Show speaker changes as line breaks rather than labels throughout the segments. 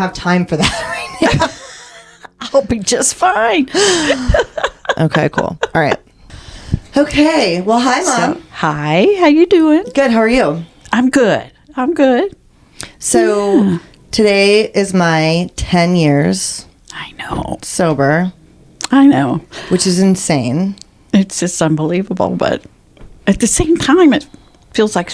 have time for that right now.
I'll be just fine.
Okay, cool. All right. Okay. Well, hi, Mom.
So, hi. How you doing?
Good. How are you?
I'm good.
So today is my 10 years
I know.
sober,
I know.
which is insane.
It's just unbelievable, but at the same time, it feels like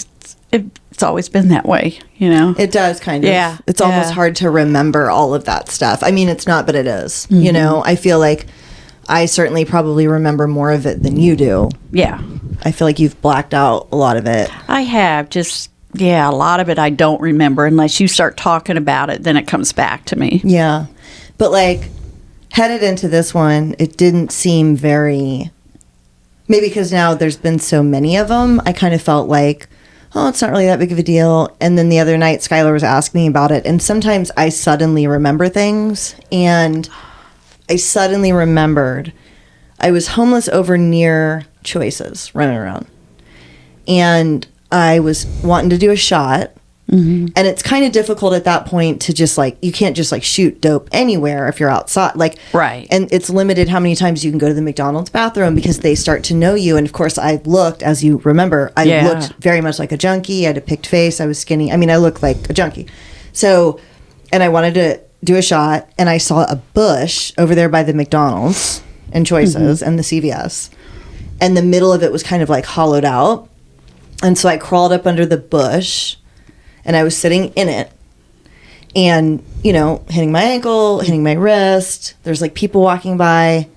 it's always been that way, you know?
It does kind of.
Yeah.
It's almost hard to remember all of that stuff. I mean, it's not, but it is. You know, I feel like I certainly probably remember more of it than you do.
Yeah.
I feel like you've blacked out a lot of it.
I have a lot of it I don't remember unless you start talking about it, then it comes back to me.
Yeah. But like headed into this one, it didn't seem very, maybe because now there's been so many of them, I kind of felt like, oh, it's not really that big of a deal. And then the other night, Skylar was asking me about it. And sometimes I suddenly remember things. And I suddenly remembered I was homeless over near Choices, running around. And I was wanting to do a shot. Mm-hmm. And it's kind of difficult at that point to just like, you can't just like shoot dope anywhere if you're outside. Like,
right.
And it's limited how many times you can go to the McDonald's bathroom because they start to know you. And of course, I looked, as you remember, I looked very much like a junkie. I had a picked face. I was skinny. I mean, I looked like a junkie. So, and I wanted to do a shot. And I saw a bush over there by the McDonald's and Choices and the CVS. And the middle of it was kind of like hollowed out. And so I crawled up under the bush. And I was sitting in it and, you know, hitting my ankle, hitting my wrist. There's like people walking by.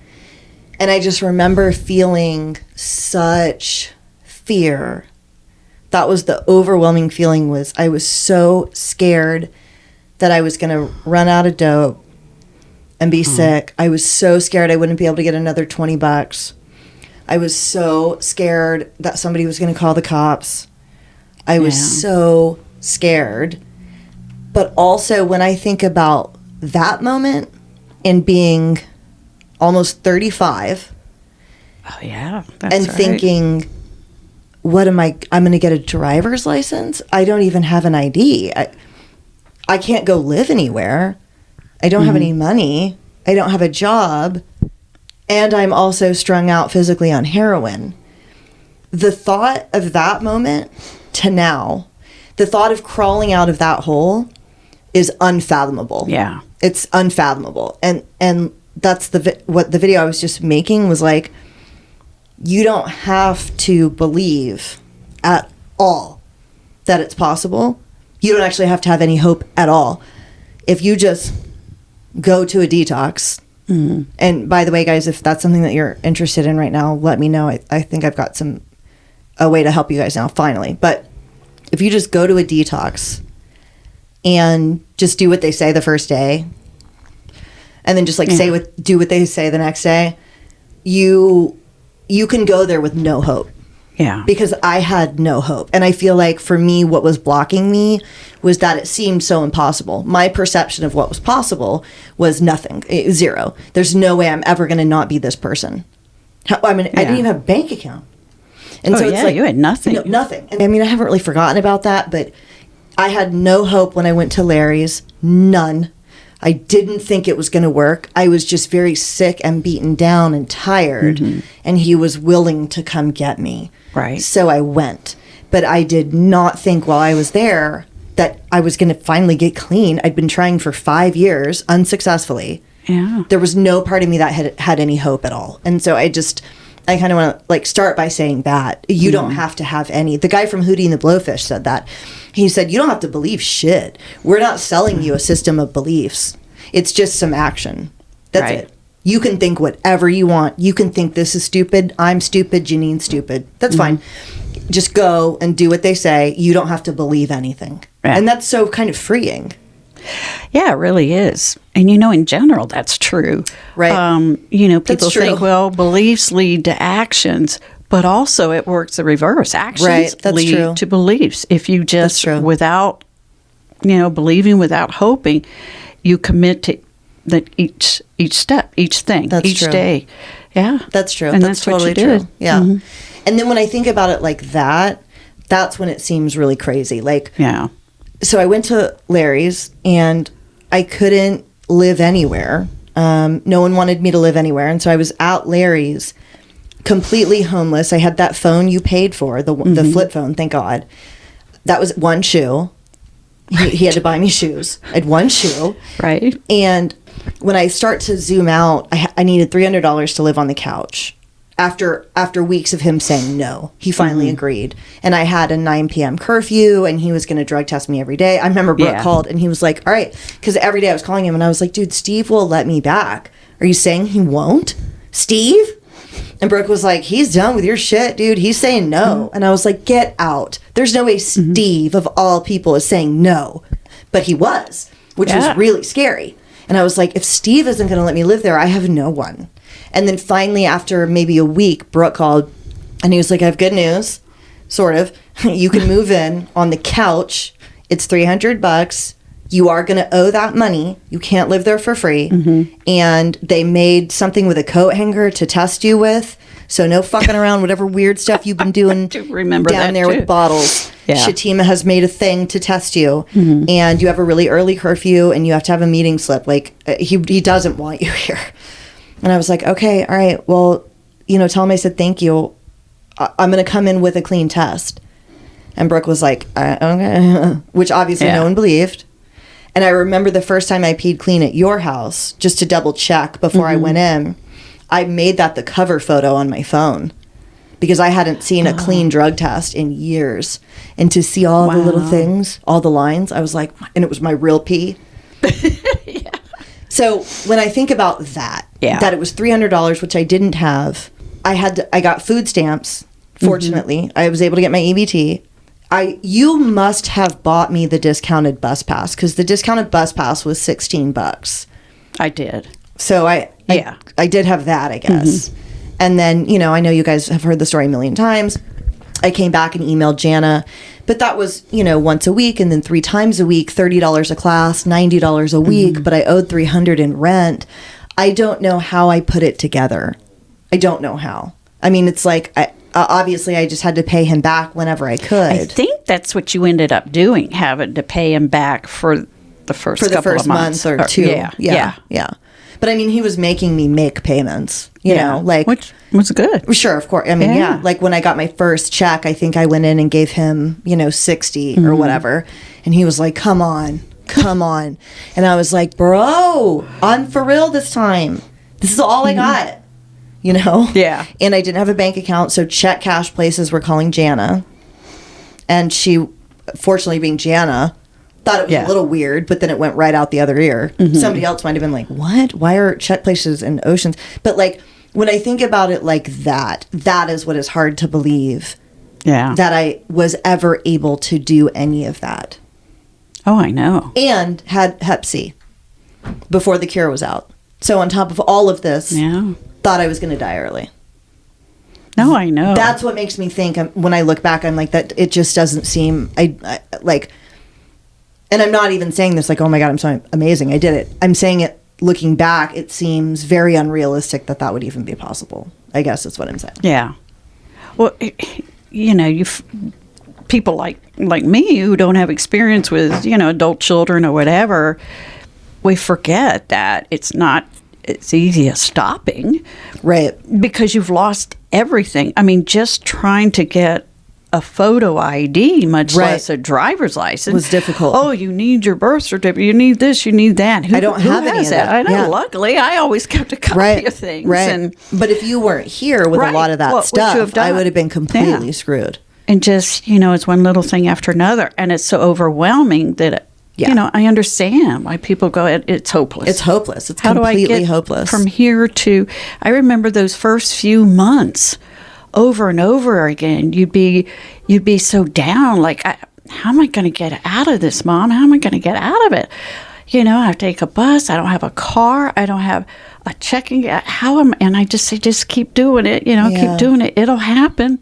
And I just remember feeling such fear. That was the overwhelming feeling. Was I was so scared that I was going to run out of dope and be sick. I was so scared I wouldn't be able to get another $20. I was so scared that somebody was going to call the cops. I was so scared. But also when I think about that moment and being almost 35 and thinking, what am I'm going to get a driver's license? I don't even have an ID. I can't go live anywhere. I don't have any money. I don't have a job. And I'm also strung out physically on heroin. The thought of that moment to now, the thought of crawling out of that hole is unfathomable.
Yeah.
It's unfathomable. And that's what the video I was just making was like, you don't have to believe at all that it's possible. You don't actually have to have any hope at all. If you just go to a detox, and by the way, guys, if that's something that you're interested in right now, let me know. I think I've got a way to help you guys now, finally. But if you just go to a detox and just do what they say the first day, and then just like do what they say the next day, you can go there with no hope.
Yeah. Because
I had no hope. And I feel like for me, what was blocking me was that it seemed so impossible. My perception of what was possible was nothing, zero. There's no way I'm ever going to not be this person. I didn't even have a bank account. And so it's like,
you had nothing.
Nothing. And I mean, I haven't really forgotten about that, but I had no hope when I went to Larry's. None. I didn't think it was going to work. I was just very sick and beaten down and tired, and he was willing to come get me.
Right.
So I went. But I did not think while I was there that I was going to finally get clean. I'd been trying for 5 years unsuccessfully.
Yeah.
There was no part of me that had any hope at all. And so I kind of want to like start by saying that you don't have to have any. The guy from Hootie and the Blowfish said that. He said, you don't have to believe shit. We're not selling you a system of beliefs. It's just some action. That's it. You can think whatever you want. You can think this is stupid. I'm stupid. Janine's stupid. That's fine. Just go and do what they say. You don't have to believe anything. Yeah. And that's so kind of freeing.
Yeah, it really is. And, in general, that's true.
Right.
People think, well, beliefs lead to actions, but also it works the reverse. Actions lead to beliefs. If you just, without, believing, without hoping, you commit to each step, each thing, each day. Yeah.
That's true.
And that's
totally
what you did.
True. Yeah. Mm-hmm. And then when I think about it like that, that's when it seems really crazy. Like,
yeah.
So I went to Larry's and I couldn't live anywhere. No one wanted me to live anywhere. And so I was at Larry's, completely homeless. I had that phone you paid for, the flip phone, thank God. That was one shoe. He had to buy me shoes. I had one shoe.
Right.
And when I start to zoom out, I needed $300 to live on the couch. After weeks of him saying no, he finally agreed. And I had a 9 p.m. curfew, and he was going to drug test me every day. I remember Brooke called, and he was like, all right. Because every day I was calling him, and I was like, dude, Steve will let me back. Are you saying he won't? Steve? And Brooke was like, he's done with your shit, dude. He's saying no. And I was like, get out. There's no way Steve, of all people, is saying no. But he was, which was really scary. And I was like, if Steve isn't going to let me live there, I have no one. And then finally, after maybe a week, Brooke called, and he was like, I have good news, sort of. You can move in on the couch. It's $300. You are going to owe that money. You can't live there for free. And they made something with a coat hanger to test you with. So no fucking around, whatever weird stuff you've been doing down there with bottles. Yeah. Shatima has made a thing to test you. And you have a really early curfew, and you have to have a meeting slip. Like, he doesn't want you here. And I was like, okay, all right, well, tell him I said thank you. I'm going to come in with a clean test. And Brooke was like, okay, which obviously no one believed. And I remember the first time I peed clean at your house, just to double check before I went in, I made that the cover photo on my phone because I hadn't seen a clean drug test in years. And to see all the little things, all the lines, I was like, and it was my real pee. So when I think about that it was $300, which I didn't have, I got food stamps, fortunately. I was able to get my EBT. You must have bought me the discounted bus pass, because the discounted bus pass was $16.
I did.
So I did have that, I guess. And then, I know you guys have heard the story a million times. I came back and emailed Jana, but that was, once a week, and then 3 times a week, $30 a class, $90 a week, but I owed $300 in rent. I don't know how I put it together. I don't know how. I mean, it's like, obviously I just had to pay him back whenever I could.
I think that's what you ended up doing, having to pay him back for the first couple of months.
Month or two. Yeah. But I mean, he was making me make payments, you know, like,
which was good.
Sure, of course. I mean, like when I got my first check, I think I went in and gave him, 60 or whatever. And he was like, come on. And I was like, bro, I'm for real this time. This is all I got, Yeah. And I didn't have a bank account. So check cash places were calling Jana. And she, fortunately being Jana, thought it was a little weird, but then it went right out the other ear. Somebody else might have been like, what? Why are check places in Oceans? But like, when I think about it like that is what is hard to believe.
Yeah.
That I was ever able to do any of that.
Oh, I know.
And had Hep C before the cure was out. So on top of all of this, thought I was going to die early.
No, I know.
That's what makes me think, when I look back, I'm like, that it just doesn't seem, I like, and I'm not even saying this like, oh my God, I'm so amazing, I did it. I'm saying it, looking back, it seems very unrealistic that would even be possible. I guess that's what I'm saying.
Yeah. Well, people like me who don't have experience with, adult children or whatever, we forget that it's easy as stopping.
Right.
Because you've lost everything. I mean, just trying to get a photo ID, much less a driver's license, was
difficult.
Oh, you need your birth certificate. You need this. You need that.
I don't have any of that.
I know. Yeah. Luckily, I always kept a copy of things.
Right. But if you weren't here with a lot of that stuff, I would have been completely screwed.
And just, it's one little thing after another. And it's so overwhelming that, I understand why people go, it's hopeless.
It's hopeless. It's completely hopeless.
From here to, I remember those first few months over and over again, you'd be so down, like, how am I going to get out of this, Mom? How am I going to get out of it? I have to take a bus. I don't have a car. I don't have a checking. And I just say, just keep doing it, keep doing it. It'll happen.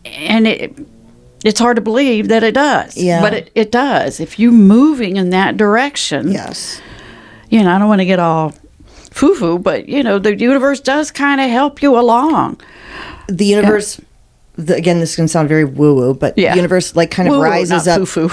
And it's hard to believe that it does. Yeah. But it does. If you're moving in that direction.
Yes.
I don't want to get all foo-foo, but, the universe does kind of help you along.
The universe, again, this is going to sound very woo-woo, but the universe, like, kind of
woo-woo,
rises
not
up.
Foo-foo.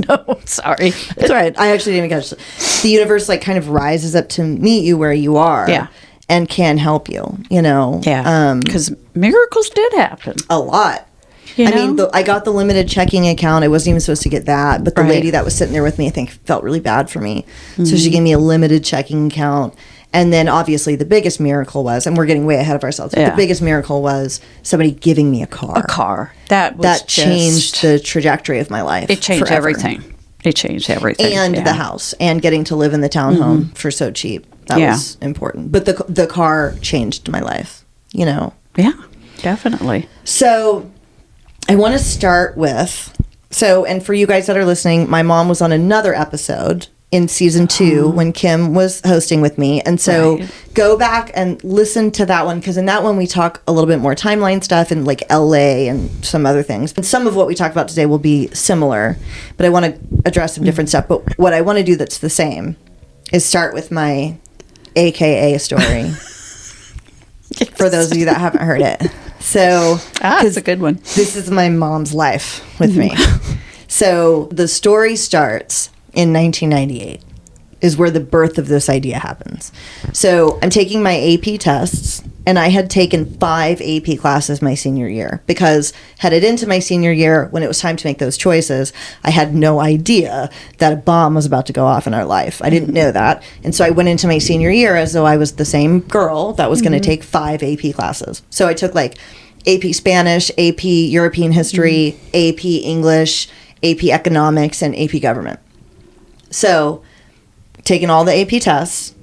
No, sorry.
It's all right. I actually didn't even catch it. The universe like kind of rises up to meet you where you are.
Yeah.
And can help you, you know.
Yeah. Because miracles did happen.
A lot.
You know?
I mean, I got the limited checking account. I wasn't even supposed to get that. But the lady that was sitting there with me, I think, felt really bad for me. Mm-hmm. So she gave me a limited checking account. And then obviously the biggest miracle was, and we're getting way ahead of ourselves, but the biggest miracle was somebody giving me a car.
A car. That
changed the trajectory of my life.
It changed everything. It changed everything.
And the house. And getting to live in the townhome for so cheap. That was important. But the car changed my life, you know.
Yeah, definitely.
So I want to start with, and for you guys that are listening, my mom was on another episode in season 2 when Kim was hosting with me. And so go back and listen to that one, because in that one we talk a little bit more timeline stuff and like LA and some other things. And some of what we talked about today will be similar, but I want to address some different stuff. But what I want to do that's the same is start with my AKA story. For those of you that haven't heard it. So,
it's a good one.
This is my mom's life with me. So the story starts in 1998 is where the birth of this idea happens. So I'm taking my AP tests, and I had taken 5 AP classes my senior year, because headed into my senior year, when it was time to make those choices, I had no idea that a bomb was about to go off in our life. I didn't know that. And so I went into my senior year as though I was the same girl that was going to take 5 AP classes. So I took like AP Spanish, AP European History, AP English, AP Economics, and AP Government. So taking all the AP tests,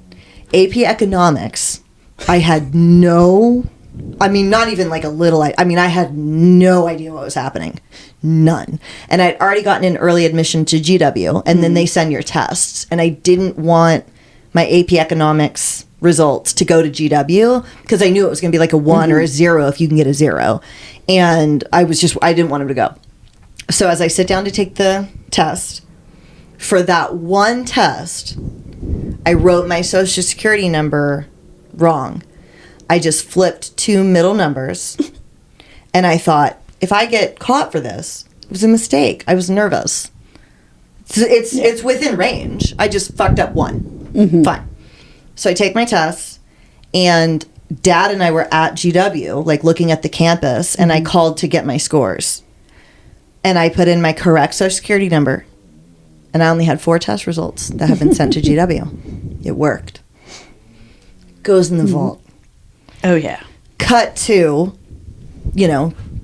AP Economics, I had not even like a little, I had no idea what was happening. None. And I'd already gotten an early admission to GW, and then they send your tests. And I didn't want my AP Economics results to go to GW, because I knew it was going to be like a 1 or a 0 if you can get a 0. And I didn't want them to go. So as I sit down to take the test, for that one test, I wrote my social security number wrong. I just flipped 2 middle numbers, and I thought, if I get caught for this, it was a mistake. I was nervous. It's within range. I just fucked up 1. Mm-hmm. Fine. So I take my tests, and Dad and I were at GW, like looking at the campus, and I called to get my scores. And I put in my correct social security number. And I only had 4 test results that have been sent to GW. It worked. Goes in the vault.
Oh, yeah.
Cut to,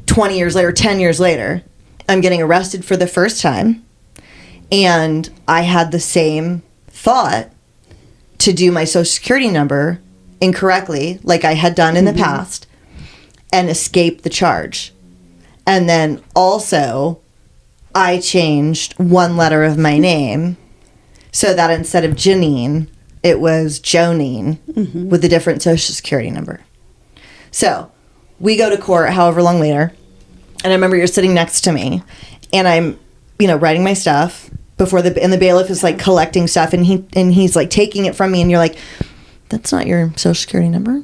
20 years later, 10 years later, I'm getting arrested for the first time. And I had the same thought to do my social security number incorrectly, like I had done in the past, and escape the charge. And then also, I changed 1 letter of my name so that instead of Janine, it was Jonine with a different social security number. So we go to court however long later, and I remember you're sitting next to me, and I'm, writing my stuff and the bailiff is like collecting stuff, and he's like taking it from me, and you're like, "That's not your social security number."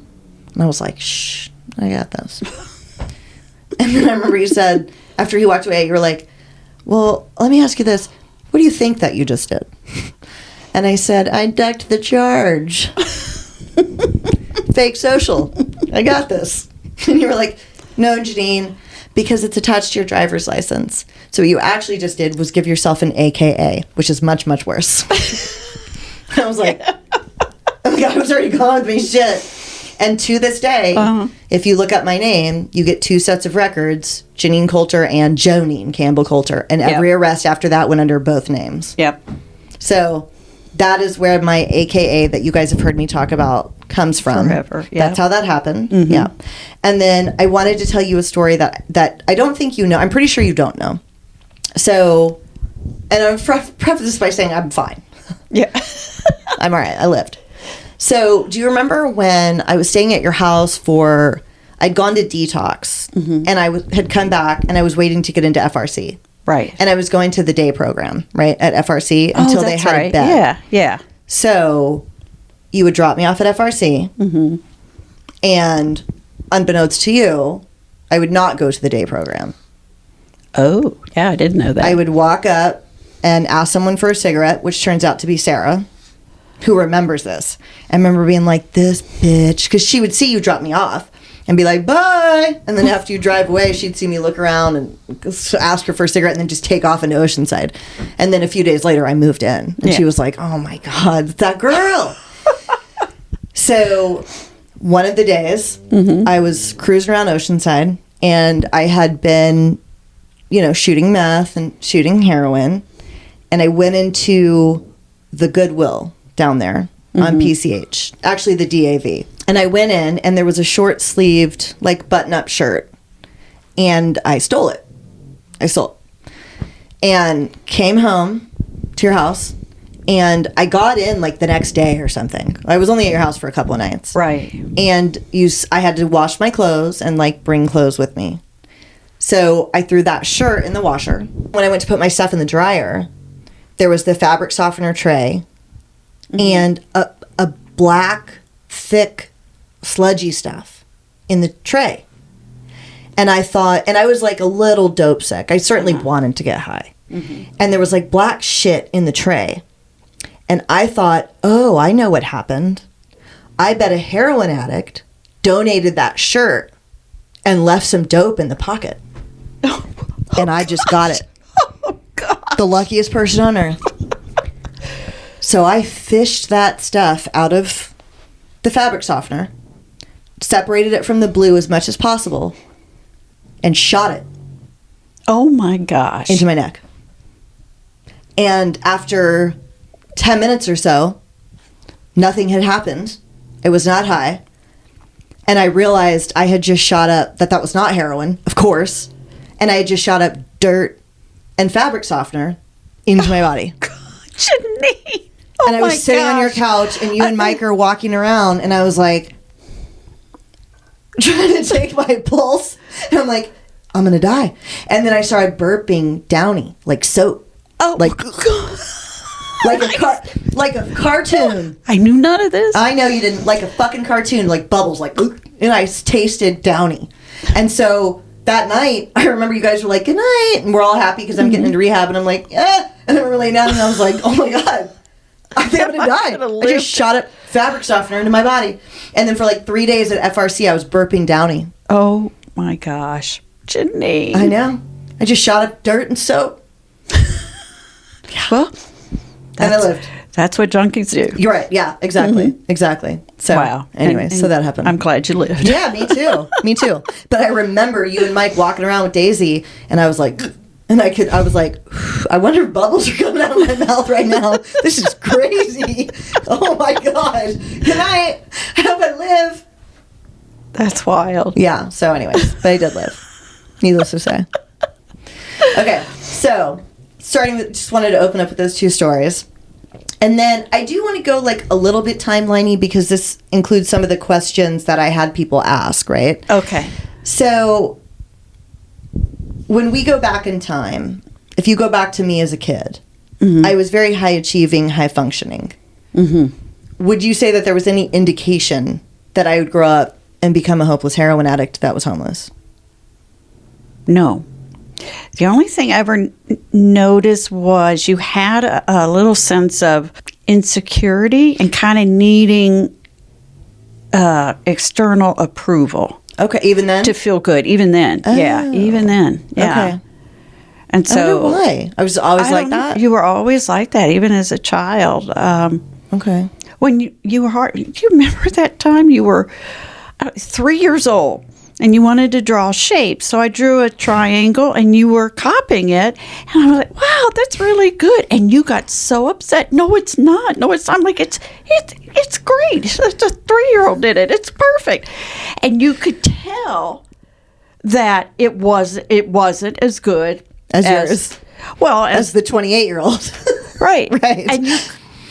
And I was like, "Shh, I got this." And then I remember you said, after he walked away, you were like, "Well, let me ask you this. What do you think that you just did?" And I said, "I ducked the charge." Fake social. I got this. And you were like, "No, Janine, because it's attached to your driver's license. So what you actually just did was give yourself an AKA, which is much, much worse." I was like, oh God, I was already gone with me shit. And to this day, if you look up my name, you get 2 sets of records, Janine Coulter and Jonine Campbell Coulter. And every arrest after that went under both names.
Yep.
So that is where my AKA that you guys have heard me talk about comes from.
Forever. Yep.
That's how that happened. Mm-hmm. Yeah. And then I wanted to tell you a story that I don't think you know. I'm pretty sure you don't know. So, and I'm preface this by saying I'm fine.
Yeah.
I'm all right. I lived. So, do you remember when I was staying at your house I'd gone to detox, and I had come back, and I was waiting to get into FRC.
Right.
And I was going to the day program, right, at FRC until they had a bed.
Yeah, yeah.
So, you would drop me off at FRC, and unbeknownst to you, I would not go to the day program.
Oh, yeah, I didn't know that.
I would walk up and asked someone for a cigarette, which turns out to be Sarah, who remembers this. I remember being like, this bitch, because she would see you drop me off and be like, bye. And then after you drive away, she'd see me look around and ask her for a cigarette and then just take off into Oceanside. And then a few days later, I moved in. And she was like, oh my God, that girl. So one of the days, I was cruising around Oceanside, and I had been, shooting meth and shooting heroin. And I went into the Goodwill down there on PCH, actually the DAV. And I went in, and there was a short-sleeved, button-up shirt. And I stole it. And came home to your house, and I got in, the next day or something. I was only at your house for a couple of nights.
Right.
And I had to wash my clothes and, bring clothes with me. So I threw that shirt in the washer. When I went to put my stuff in the dryer, there was the fabric softener tray and a black, thick, sludgy stuff in the tray. And I thought, and I was a little dope sick. I certainly wanted to get high. And there was black shit in the tray. And I thought, oh, I know what happened. I bet a heroin addict donated that shirt and left some dope in the pocket. And I just got it.
Oh, God.
The luckiest person on earth. So I fished that stuff out of the fabric softener, separated it from the blue as much as possible, and shot it.
Oh my gosh.
Into my neck. And after 10 minutes or so, nothing had happened. It was not high. And I realized I had just shot up, that was not heroin, of course. And I had just shot up dirt and fabric softener into my body.
God, Janine. Oh,
and I was sitting on your couch, and you and Mike are walking around, and I was trying to take my pulse, and I'm like, I'm gonna die. And then I started burping Downy, soap.
Oh, God.
Like a cartoon.
I knew none of this.
I know you didn't. Like a fucking cartoon, bubbles, and I tasted Downy. And so that night, I remember you guys were like, good night, and we're all happy because I'm getting into rehab, and I'm like, and then we're laying down, and I was like, oh my God. I think I'm going to die. I just shot up fabric softener into my body. And then for 3 days at FRC, I was burping Downy.
Oh, my gosh. Janine.
I know. I just shot up dirt and soap.
Well,
and I lived.
That's what junkies do.
You're right. Yeah, exactly. Exactly. So,
wow.
Anyway, so that happened.
I'm glad you lived.
Yeah, me too. Me too. But I remember you and Mike walking around with Daisy, and I was like... And I was like, I wonder if bubbles are coming out of my mouth right now. This is crazy. Oh my God. Good night. I hope I live.
That's wild.
Yeah. So anyways, but I did live. Needless to say. Okay. So starting with, just wanted to open up with those two stories. And then I do want to go a little bit timeliney because this includes some of the questions that I had people ask, right?
Okay.
So... when we go back in time, if you go back to me as a kid, I was very high achieving, high functioning. Would you say that there was any indication that I would grow up and become a hopeless heroin addict that was homeless?
No. The only thing I ever noticed was you had a little sense of insecurity and kind of needing external approval.
Okay, even then?
To feel good, even then. Oh. Yeah, even then. Yeah. Okay. And so...
I wonder why. I was always like that?
You were always like that, even as a child.
Okay.
When you were hard... Do you remember that time you were 3 years old and you wanted to draw shapes? So I drew a triangle and you were copying it. And I was like, wow, that's really good. And you got so upset. No, it's not. No, it's not. I'm like, it's great. It's a 3-year-old did it. It's perfect. And you could tell that it wasn't as good
as yours.
Well,
as the 28-year-old.
Right. Right. And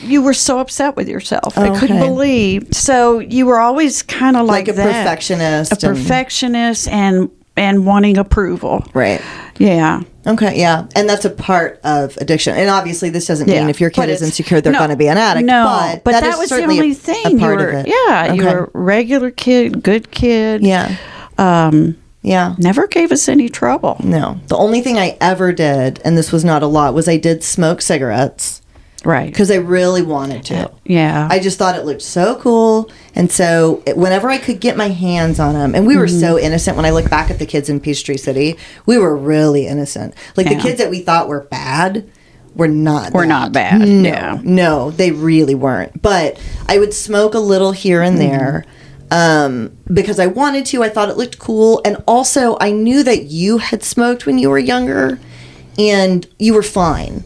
you were so upset with yourself. I couldn't believe. So you were always kind of like
a perfectionist.
A perfectionist and wanting approval.
Right.
Yeah.
Okay, yeah. And that's a part of addiction. And obviously this doesn't mean if your kid is insecure, they're going to be an addict.
No, but that was the only thing.
A part of it.
Yeah, you were a regular kid, good kid.
Yeah. Yeah.
Never gave us any trouble.
No. The only thing I ever did, and this was not a lot, was I did smoke cigarettes.
Right.
Because I really wanted to.
Yeah.
I just thought it looked so cool. And so whenever I could get my hands on them, and we were so innocent when I look back at the kids in Peachtree City, we were really innocent. Like the kids that we thought were bad were not
We're not bad.
No,
yeah.
No, they really weren't. But I would smoke a little here and there because I wanted to. I thought it looked cool. And also, I knew that you had smoked when you were younger and you were fine.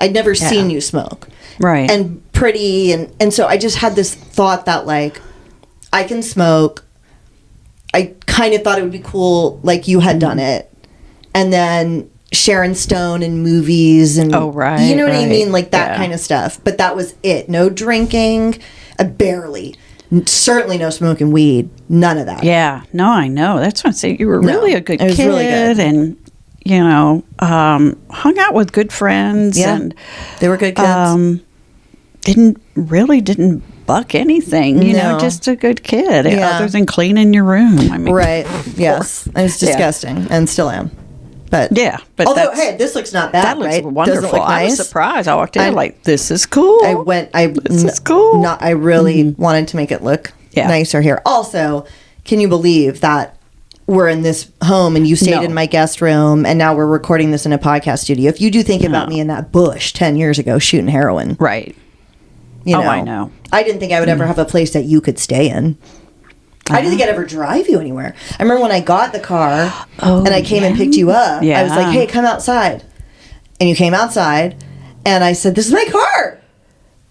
I'd never seen you smoke.
Right.
And pretty. And so I just had this thought that, like, I can smoke. I kind of thought it would be cool, like you had done it. And then Sharon Stone in movies and you know what I mean, like that kind of stuff. But that was it. No drinking, barely. Certainly no smoking weed. None of that.
Yeah. No, I know. That's what I'm saying. You were really a good kid,
really good.
And hung out with good friends.
Yeah,
and
they were good kids.
Didn't buck anything. You know, just a good kid. Other than cleaning your room. I mean,
right. Yes, I was disgusting and still am. But although, hey, this looks not bad.
That looks
right?
wonderful.
Doesn't look nice?
I was surprised. I walked in like, this is cool.
This is cool. I really wanted to make it look nicer here. Also, can you believe that we're in this home and you stayed in my guest room and now we're recording this in a podcast studio? If you do think about me in that bush 10 years ago shooting heroin.
Right.
You know,
I know.
I didn't think I would ever have a place that you could stay in. I didn't think I'd ever drive you anywhere. I remember when I got the car and I came and picked you up. I was like, hey, come outside. And you came outside and I said, this is my car.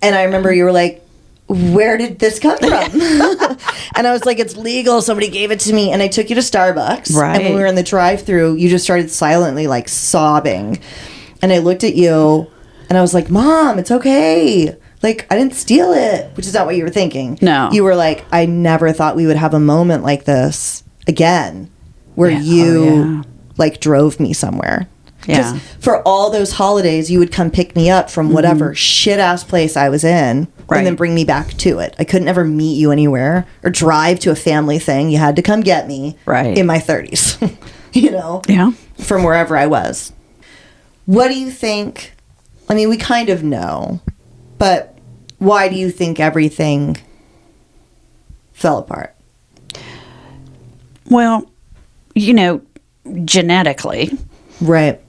And I remember you were like, where did this come from? And I was like, it's legal. Somebody gave it to me. And I took you to Starbucks.
Right.
And when we were in the drive-thru, you just started silently like sobbing. And I looked at you and I was like, Mom, it's okay. Like, I didn't steal it, which is not what you were thinking.
No.
You were like, I never thought we would have a moment like this again, where you, like, drove me somewhere.
Yeah.
For all those holidays, you would come pick me up from whatever shit-ass place I was in and then bring me back to it. I couldn't ever meet you anywhere or drive to a family thing. You had to come get me in my 30s, you know?
Yeah.
From wherever I was. What do you think? I mean, we kind of know, but why do you think everything fell apart?
Well, genetically.
Right.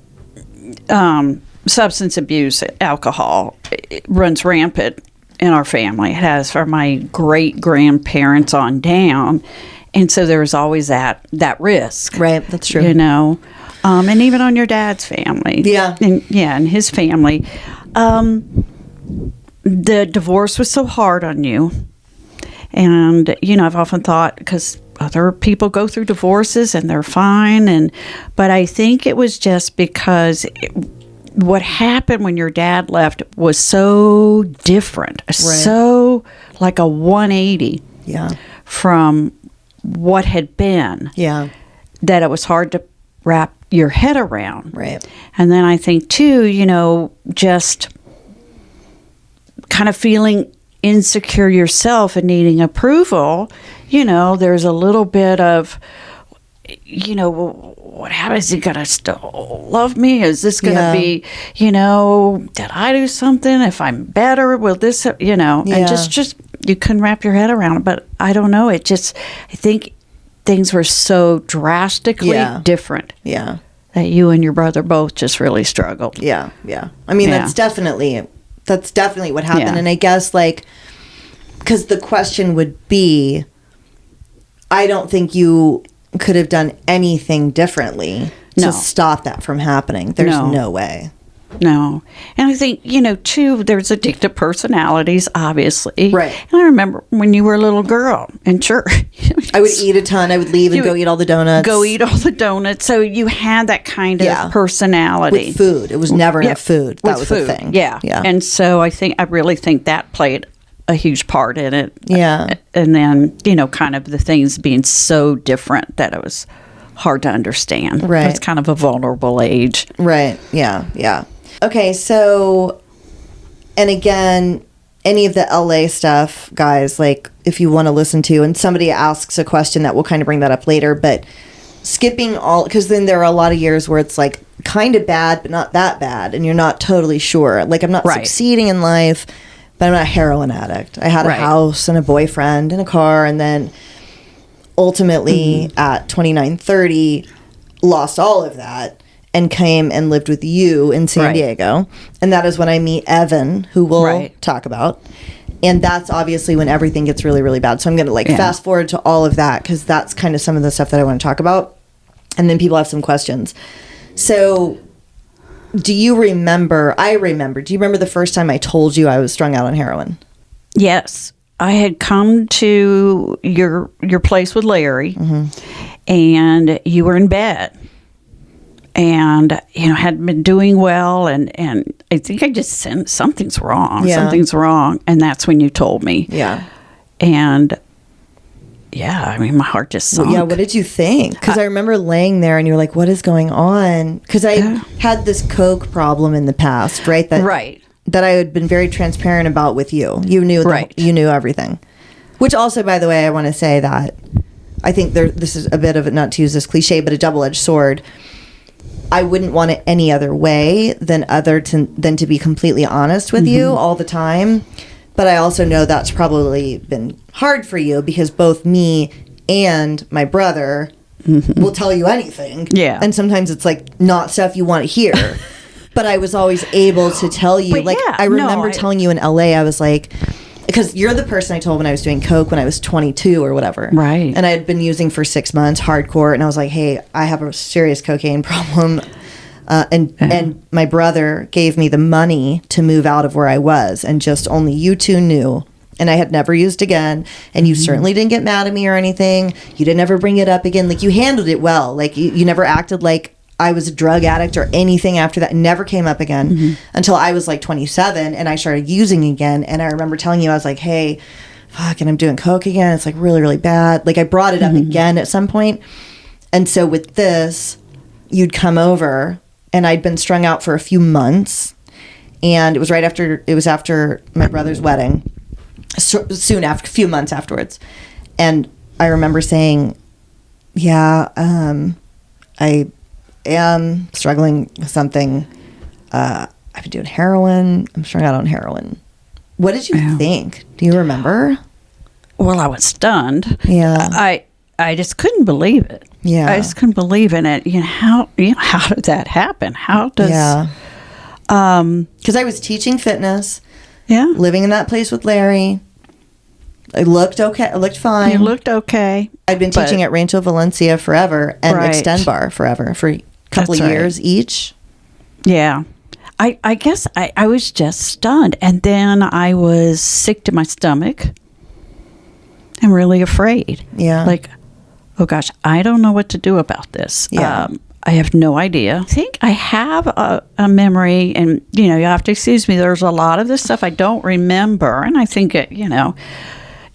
Substance abuse, alcohol, it runs rampant in our family. It has from my great-grandparents on down. And so there was always that risk.
Right, that's true.
And even on your dad's family.
Yeah.
And his family. The divorce was so hard on you. And, I've often thought, because other people go through divorces and they're fine. But I think it was just because what happened when your dad left was so different. Right. So like a 180 from what had been.
Yeah.
That it was hard to wrap your head around.
Right.
And then I think, too, just kind of feeling insecure yourself and needing approval, there's a little bit of, what happens? Is he going to still love me? Is this going to be, did I do something? If I'm better, will this, and just you couldn't wrap your head around it. But I don't know. I think things were so drastically different.
Yeah.
That you and your brother both just really struggled.
Yeah. Yeah. I mean, that's definitely what happened. Yeah. And I guess, because the question would be, I don't think you could have done anything differently to stop that from happening. There's no way.
No. And I think, too, there's addictive personalities, obviously.
Right.
And I remember when you were a little girl in church.
I would eat a ton. I would leave and go eat all the donuts.
So you had that kind of personality.
With food. It was never enough food. That was the thing.
Yeah. And so I really think that played a huge part in it.
Yeah.
And then, kind of the things being so different that it was hard to understand.
Right.
It's kind of a vulnerable age.
Right. Yeah. Yeah. Okay, so, and again, any of the LA stuff, guys, if you want to listen to, and somebody asks a question that we'll kind of bring that up later, but skipping all, because then there are a lot of years where it's like kind of bad, but not that bad. And you're not totally sure. Like, I'm not succeeding in life, but I'm not a heroin addict. I had a house and a boyfriend and a car. And then ultimately at 29, 30, lost all of that and came and lived with you in San Diego. And that is when I meet Evan, who we'll talk about. And that's obviously when everything gets really, really bad. So I'm going to fast forward to all of that, because that's kind of some of the stuff that I want to talk about. And then people have some questions. So do you remember, do you remember the first time I told you I was strung out on heroin?
Yes. I had come to your place with Larry, and you were in bed. And, had been doing well, and I think I just sensed something's wrong. Yeah. Something's wrong. And that's when you told me.
Yeah.
And, my heart just sunk.
Well, what did you think? Because I remember laying there, and you were like, what is going on? Because I had this coke problem in the past, right? That I had been very transparent about with you. You knew you knew everything. Which also, by the way, I want to say that I think this is a bit of, not to use this cliche, but a double-edged sword. I wouldn't want it any other way than to be completely honest with you all the time. But I also know that's probably been hard for you, because both me and my brother will tell you anything. Yeah. And sometimes it's like not stuff you want to hear. But I was always able to tell you. I remember telling you in LA, I was like, because you're the person I told when I was doing coke when I was 22 or whatever.
Right.
And I had been using for 6 months, hardcore. And I was like, hey, I have a serious cocaine problem. And my brother gave me the money to move out of where I was. And just only you two knew. And I had never used again. And you certainly didn't get mad at me or anything. You didn't ever bring it up again. Like, you handled it well. Like, you never acted like I was a drug addict or anything after that. It never came up again until I was like 27 and I started using again. And I remember telling you, I was like, hey, fuck, and I'm doing coke again. It's like really, really bad. Like, I brought it up again at some point. And so with this, you'd come over, and I'd been strung out for a few months. And it was after my brother's wedding, soon after, a few months afterwards. And I remember saying, I am struggling with something. I've been doing heroin. I'm strung out on heroin. What did you think? Do you remember?
Well, I was stunned.
Yeah.
I just couldn't believe it.
Yeah.
I just couldn't believe in it. How did that happen? How does...
Yeah. Because I was teaching fitness.
Yeah.
Living in that place with Larry. I looked okay. I looked fine.
You looked okay.
I'd been teaching at Rancho Valencia forever and Extend Bar forever for a couple of years each.
Yeah. I guess I was just stunned. And then I was sick to my stomach and really afraid.
Yeah.
Like, oh gosh, I don't know what to do about this.
Yeah.
I have no idea. I think I have a memory, and, you have to excuse me, there's a lot of this stuff I don't remember, and I think it,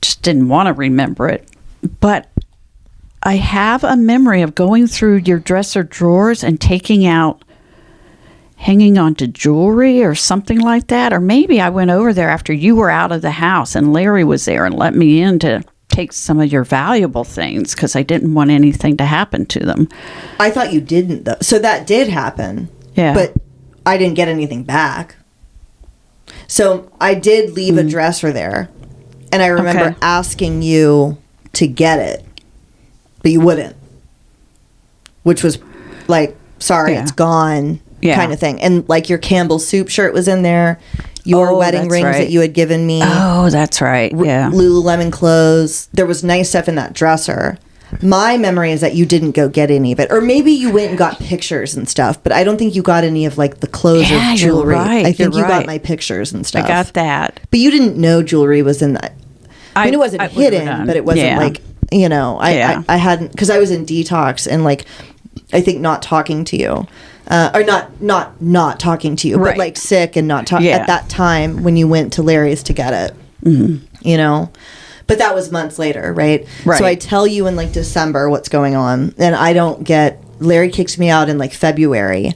just didn't want to remember it. But I have a memory of going through your dresser drawers and hanging on to jewelry or something like that. Or maybe I went over there after you were out of the house and Larry was there and let me in to take some of your valuable things because I didn't want anything to happen to them.
I thought you didn't, though. So that did happen.
Yeah.
But I didn't get anything back. So I did leave a dresser there. And I remember asking you to get it. But you wouldn't. Which was like, sorry, it's gone kind of thing. And like your Campbell's soup shirt was in there. Your wedding rings that you had given me.
Oh, that's right. Yeah.
Lululemon clothes. There was nice stuff in that dresser. My memory is that you didn't go get any of it. Or maybe you went and got pictures and stuff, but I don't think you got any of like the clothes or jewelry.
You're right.
I think you got my pictures and stuff.
I got that.
But you didn't know jewelry was in that. I mean, it wasn't hidden, but it wasn't like, I hadn't, because I was in detox and like, I think not talking to you. Or not talking to you, but like sick and not talking at that time when you went to Larry's to get it, but that was months later. Right. So I tell you in like December what's going on, and I don't get, Larry kicks me out in like February.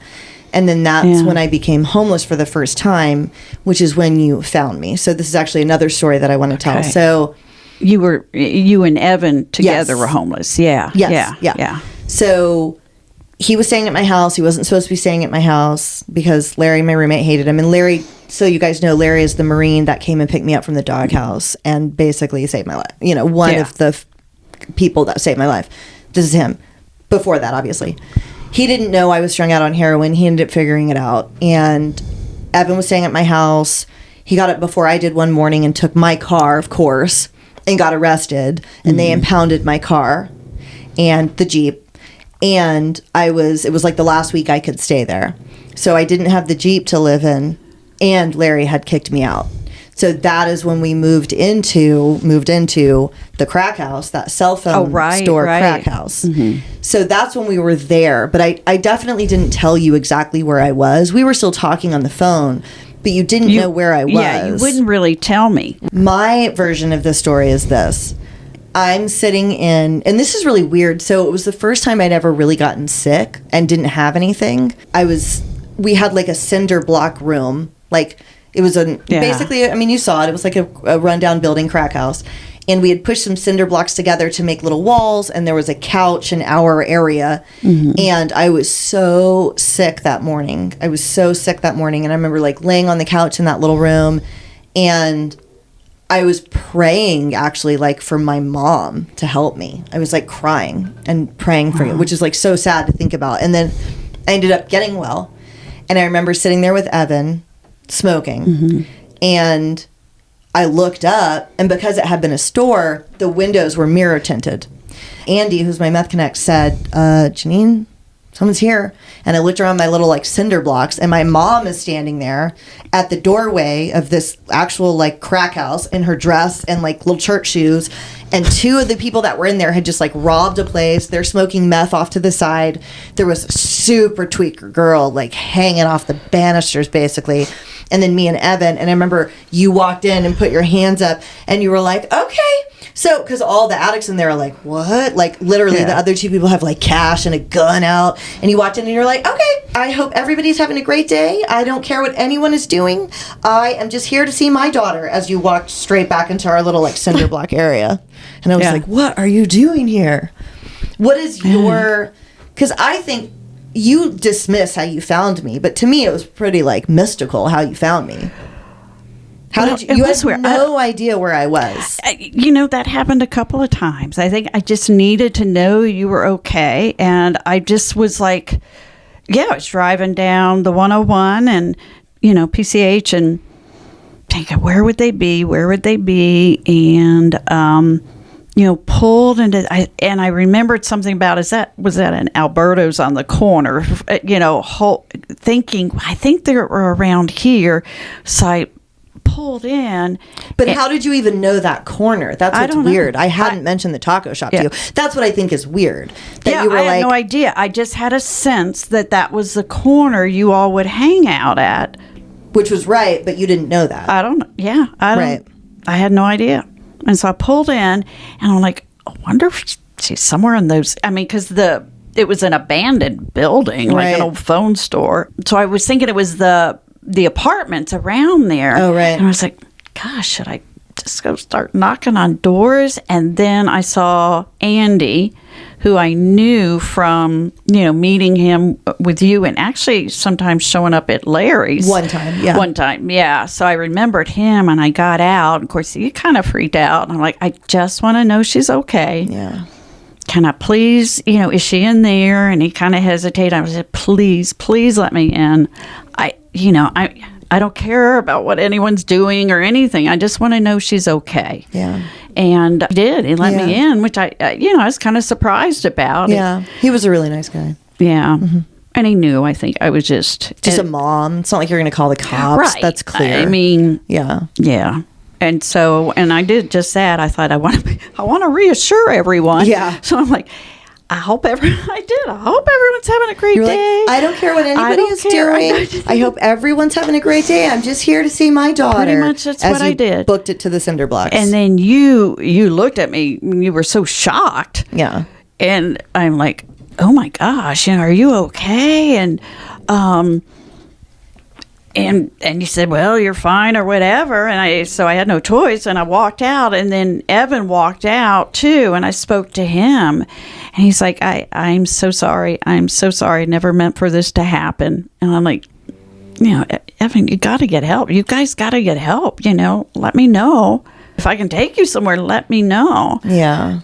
And then that's when I became homeless for the first time, which is when you found me. So this is actually another story that I want to tell. So
you and Evan together were homeless. Yeah.
Yes. Yeah. So he was staying at my house. He wasn't supposed to be staying at my house because Larry, my roommate, hated him. And Larry, so you guys know, Larry is the Marine that came and picked me up from the doghouse and basically saved my life. You know, one of the people that saved my life. This is him. Before that, obviously. He didn't know I was strung out on heroin. He ended up figuring it out. And Evan was staying at my house. He got up before I did one morning and took my car, of course, and got arrested. And they impounded my car and the Jeep. And it was like the last week I could stay there. So I didn't have the Jeep to live in, and Larry had kicked me out. So that is when we moved into the crack house, that cell phone store crack house. So that's when we were there. But I definitely didn't tell you exactly where I was. We were still talking on the phone, but you didn't know where I was.
Yeah, you wouldn't really tell me.
My version of the story is this. I'm sitting in, and this is really weird. So it was the first time I'd ever really gotten sick and didn't have anything. We had like a cinder block room. Like it was basically, I mean, you saw it. It was like a rundown building crack house. And we had pushed some cinder blocks together to make little walls. And there was a couch in our area. And I was so sick that morning. And I remember like laying on the couch in that little room. And I was praying actually like for my mom to help me. I was like crying and praying for you, which is like so sad to think about. And then I ended up getting well. And I remember sitting there with Evan smoking. And I looked up, and because it had been a store, the windows were mirror tinted. Andy, who's my meth connect, said, Janine, someone's here. And I looked around my little like cinder blocks, and my mom is standing there at the doorway of this actual like crack house in her dress and like little church shoes. And two of the people that were in there had just like robbed a place. They're smoking meth off to the side. There was a super tweaker girl like hanging off the banisters basically. And then me and Evan. And I remember you walked in and put your hands up and you were like, okay. So, because all the addicts in there are like, what? Like, literally, the other two people have, like, cash and a gun out. And you walked in and you're like, okay, I hope everybody's having a great day. I don't care what anyone is doing. I am just here to see my daughter, as you walked straight back into our little, like, cinder block area. And I was like, what are you doing here? What is your... Because I think you dismiss how you found me. But to me, it was pretty, like, mystical how you found me. How did you had no idea where I was.
You know, that happened a couple of times. I think I just needed to know you were okay. And I just was like, I was driving down the 101 and, you know, PCH and thinking, where would they be? And, you know, pulled into, and I remembered something about, was that an Alberto's on the corner? You know, thinking, I think they were around here. So I pulled in.
But how did you even know that corner? That's what's weird. I hadn't mentioned the taco shop to you. That's what I think is weird. That you were
I had no idea. I just had a sense that was the corner you all would hang out at.
Which was right, but you didn't know that.
I don't know. Yeah. I had no idea. And so I pulled in, and I'm like, I wonder if she's somewhere in those. I mean, because it was an abandoned building, like an old phone store. So I was thinking it was the apartments around there.
Oh, right.
And I was like, gosh, should I just go start knocking on doors? And then I saw Andy, who I knew from, you know, meeting him with you and actually sometimes showing up at Larry's.
One time, yeah.
So I remembered him, and I got out. Of course, he kind of freaked out. And I'm like, I just want to know she's okay.
Yeah.
Can I please, you know, is she in there? And he kind of hesitated. I said, please let me in. I don't care about what anyone's doing or anything. I just want to know she's okay.
Yeah.
And he did. He let me in, which I was kind of surprised about.
Yeah. He was a really nice guy.
Yeah. Mm-hmm. And he knew, I think, I was just
a mom. It's not like you're going to call the cops.
Right.
That's clear.
I mean,
yeah.
And so, and I did just that. I thought I want to reassure everyone.
Yeah.
So I'm like, I hope everyone's having a great day.
Like, I don't care what anybody is doing. I hope everyone's having a great day. I'm just here to see my daughter.
Pretty much that's what I did.
Booked it to the cinder blocks.
And then you looked at me. You were so shocked.
Yeah.
And I'm like, oh my gosh, are you okay? And And he said, well, you're fine or whatever. And so I had no choice, and I walked out, and then Evan walked out too, and I spoke to him, and he's like, I'm so sorry. I'm so sorry. Never meant for this to happen. And I'm like, Evan, you got to get help. You guys got to get help. Let me know. If I can take you somewhere, let me know.
Yeah.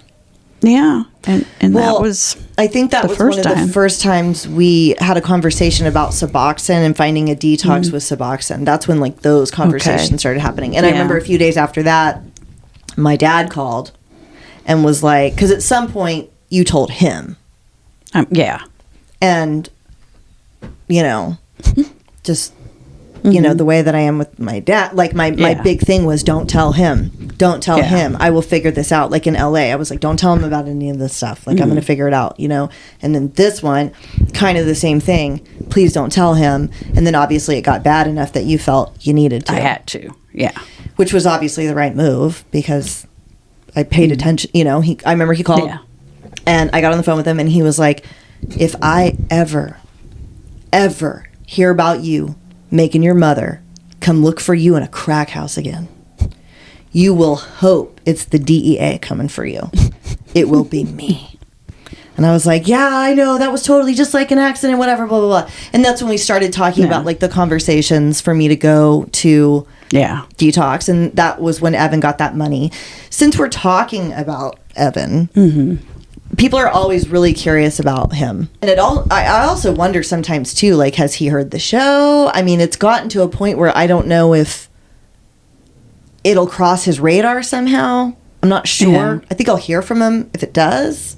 Yeah. And that was,
I think that was one of the first times we had a conversation about Suboxone and finding a detox with Suboxone. That's when like those conversations started happening. And I remember a few days after that, my dad called and was like, because at some point you told him.
Yeah.
And, just, the way that I am with my dad, like my big thing was don't tell him. Don't tell him. I will figure this out. Like in LA, I was like, don't tell him about any of this stuff. Like I'm going to figure it out, And then this one, kind of the same thing. Please don't tell him. And then obviously it got bad enough that you felt you needed to.
I had to. Yeah.
Which was obviously the right move because I paid attention. I remember he called and I got on the phone with him and he was like, if I ever hear about you making your mother come look for you in a crack house again, you will hope it's the DEA coming for you. It will be me. And I was like, yeah, I know. That was totally just like an accident, whatever, blah, blah, blah. And that's when we started talking about like the conversations for me to go to detox. And that was when Evan got that money. Since we're talking about Evan, people are always really curious about him. And I also wonder sometimes too, like, has he heard the show? I mean, it's gotten to a point where I don't know if it'll cross his radar somehow. I'm not sure. Yeah. I think I'll hear from him if it does.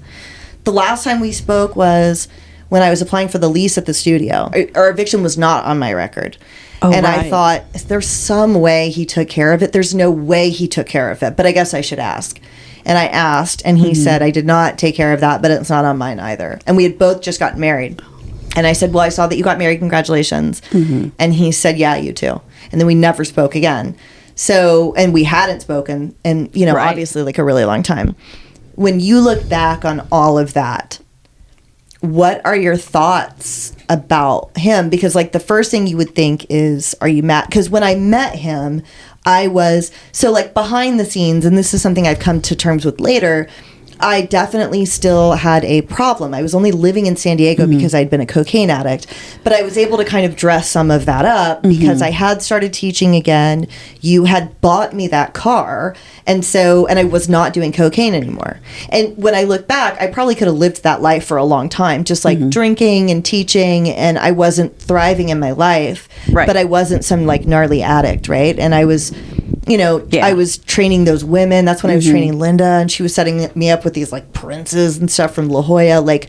The last time we spoke was when I was applying for the lease at the studio. Our eviction was not on my record. And I thought, is there some way he took care of it? There's no way he took care of it, but I guess I should ask. And I asked, and he said, I did not take care of that, but it's not on mine either. And we had both just gotten married. And I said, well, I saw that you got married. Congratulations. And he said, yeah, you too. And then we never spoke again. So, and we hadn't spoken in, obviously like a really long time. When you look back on all of that, what are your thoughts about him? Because like the first thing you would think is, are you mad? Because when I met him, I was, so like behind the scenes, and this is something I've come to terms with later, I definitely still had a problem. I was only living in San Diego because I'd been a cocaine addict, but I was able to kind of dress some of that up because I had started teaching again. You had bought me that car, and I was not doing cocaine anymore. And when I look back, I probably could have lived that life for a long time, just like drinking and teaching, and I wasn't thriving in my life, but I wasn't some like gnarly addict, right? And I was... I was training those women. That's when I was training Linda, and she was setting me up with these like princes and stuff from La Jolla. Like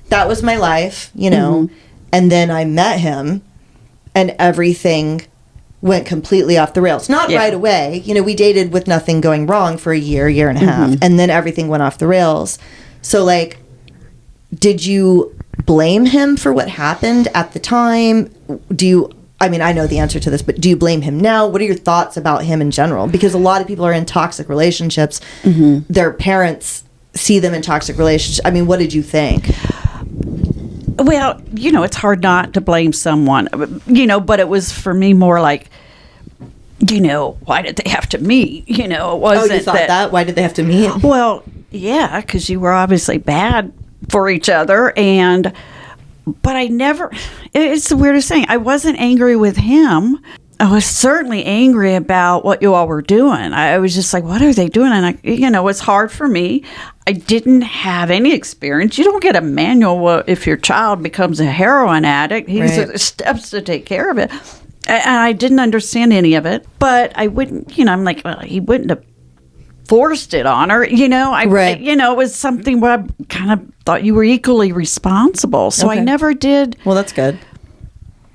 that was my life, And then I met him, and everything went completely off the rails. Not right away. We dated with nothing going wrong for a year and a half, and then everything went off the rails. So like, did you blame him for what happened at the time? I know the answer to this, but do you blame him now? What are your thoughts about him in general? Because a lot of people are in toxic relationships. Their parents see them in toxic relationships. I mean, what did you think?
Well, it's hard not to blame someone, but it was for me more like, why did they have to meet? It wasn't
you thought that? Why did they have to meet?
Well, yeah, because you were obviously bad for each other, but I never, it's the weirdest thing. I wasn't angry with him. I was certainly angry about what you all were doing. I was just like, what are they doing? And it's hard for me. I didn't have any experience. You don't get a manual if your child becomes a heroin addict. These are the steps to take care of it. And I didn't understand any of it. But I wouldn't, I'm like, well, he wouldn't have forced it on her, it was something where I kind of thought you were equally responsible. So I never did.
Well, that's good.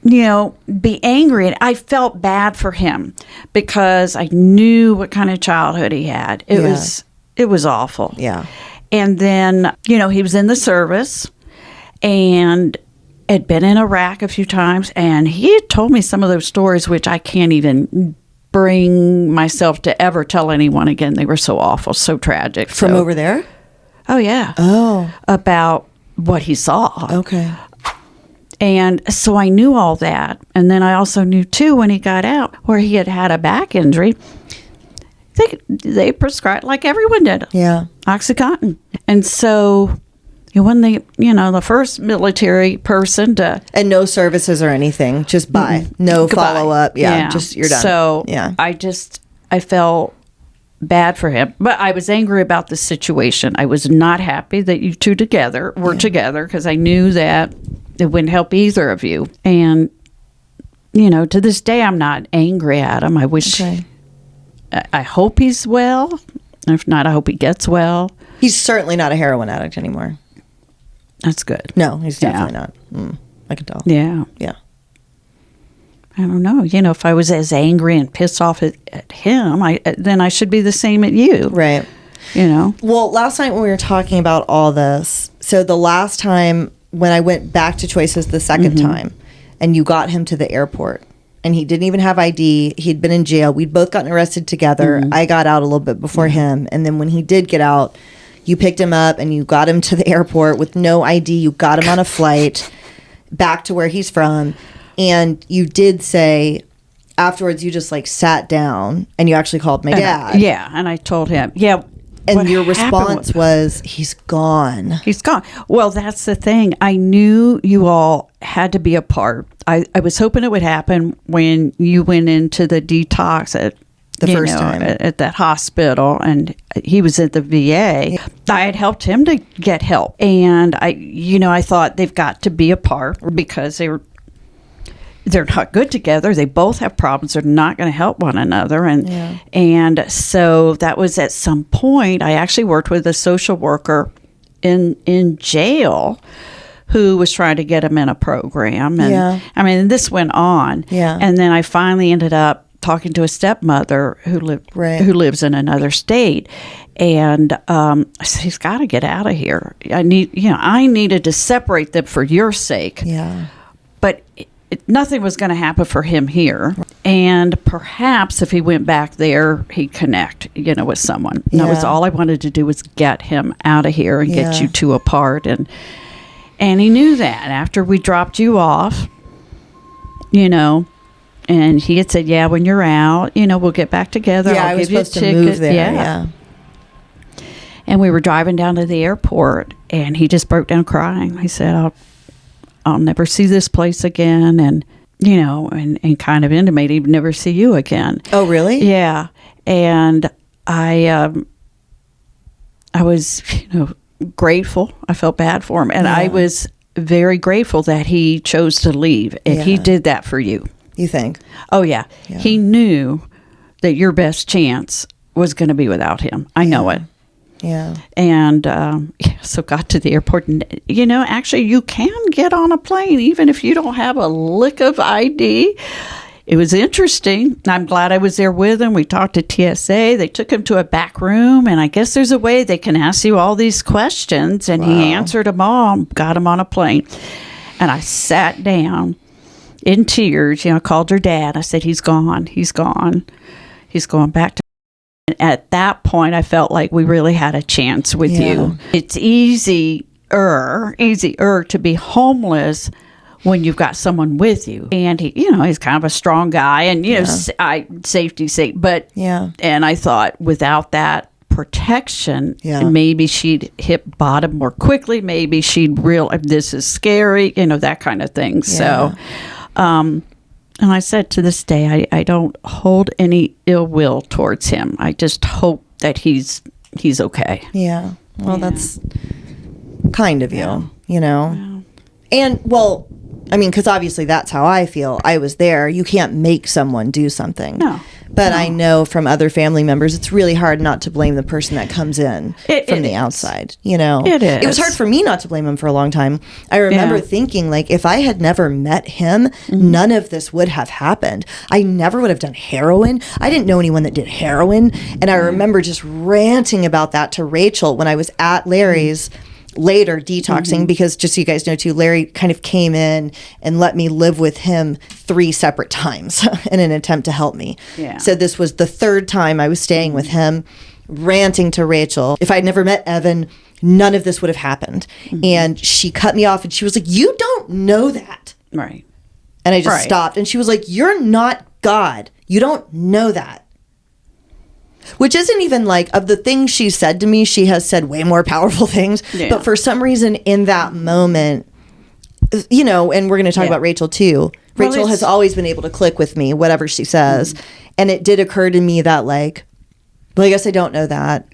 Be angry. And I felt bad for him because I knew what kind of childhood he had. It was awful.
Yeah.
And then, he was in the service and had been in Iraq a few times. And he had told me some of those stories, which I can't even bring myself to ever tell anyone again. They were so awful, so tragic.
From over there?
Oh, yeah.
Oh.
About what he saw.
Okay.
And so I knew all that. And then I also knew, too, when he got out, where he had a back injury, they prescribed, like everyone did, OxyContin. And so when the first military person to...
And no services or anything, just bye. No follow-up. Just you're done.
So I felt bad for him. But I was angry about the situation. I was not happy that you two were together, because I knew that it wouldn't help either of you. And, to this day, I'm not angry at him. I wish... Okay. I hope he's well. If not, I hope he gets well.
He's certainly not a heroin addict anymore.
That's good.
No, he's definitely not. I can tell.
Yeah.
Yeah.
I don't know. If I was as angry and pissed off at him, then I should be the same at you.
Right. Well, last night when we were talking about all this, so the last time when I went back to Choices the second time, and you got him to the airport, and he didn't even have ID. He'd been in jail. We'd both gotten arrested together. I got out a little bit before him. And then when he did get out, you picked him up and you got him to the airport with no ID. You got him on a flight back to where he's from. And you did say afterwards, you just sat down and you actually called my dad.
And I told him,
and your response was, he's gone.
He's gone. Well, that's the thing. I knew you all had to be apart. I was hoping it would happen when you went into the detox at
the first time
at that hospital, and he was at the VA. I had helped him to get help, and I thought they've got to be apart because they're not good together. They both have problems. They're not going to help one another. And so that was at some point. I actually worked with a social worker in jail who was trying to get him in a program. And this went on. And then I finally ended up talking to a stepmother who lives in another state. And I said, he's got to get out of here. I needed to separate them for your sake. But nothing was going to happen for him here. And perhaps if he went back there, he'd connect, with someone. And that was all I wanted to do, was get him out of here and get you two apart. And he knew that after we dropped you off, and he had said, when you're out, we'll get back together. I'll give you a ticket.
To move there.
And we were driving down to the airport, and he just broke down crying. He said, I'll never see this place again, and and kind of intimated he'd never see you again.
Oh, really?
Yeah. And I was grateful. I felt bad for him, and I was very grateful that he chose to leave, and he did that for you.
You think?
Oh yeah. He knew that your best chance was going to be without him. I know it.
Yeah.
And so got to the airport, and actually you can get on a plane even if you don't have a lick of ID. It was interesting. I'm glad I was there with him. We talked to TSA. They took him to a back room, and I guess there's a way they can ask you all these questions, and he answered them all, got him on a plane. And I sat down in tears, called your dad. I said, he's gone. He's gone. He's going back to... At that point, I felt like we really had a chance with you. It's easier to be homeless when you've got someone with you. And he, he's kind of a strong guy, and safety sake. But and I thought without that protection, maybe she'd hit bottom more quickly. Maybe she'd realize this is scary, that kind of thing. So, and I said, to this day, I don't hold any ill will towards him. I just hope that he's okay.
Yeah. Well, that's kind of you, And, because obviously that's how I feel. I was there. You can't make someone do something.
No.
But I know from other family members, it's really hard not to blame the person that comes in from the outside.
It is.
It was hard for me not to blame him for a long time. I remember thinking, if I had never met him, none of this would have happened. I never would have done heroin. I didn't know anyone that did heroin. And I remember just ranting about that to Rachel when I was at Larry's later detoxing, because just so you guys know too, Larry kind of came in and let me live with him 3 separate times in an attempt to help me. So this was the 3rd time I was staying with him. ranting to Rachel. If I'd never met Evan, none of this would have happened. Mm-hmm. And she cut me off and she was like, you don't know that.
Right.
And I just stopped. And she was like, you're not God. You don't know that. Which isn't even like, of the things she said to me, she has said way more powerful things. Yeah. But for some reason in that moment, you know, and we're going to talk about Rachel too. Rachel has always been able to click with me, whatever she says. And it did occur to me that like, well, I guess I don't know that.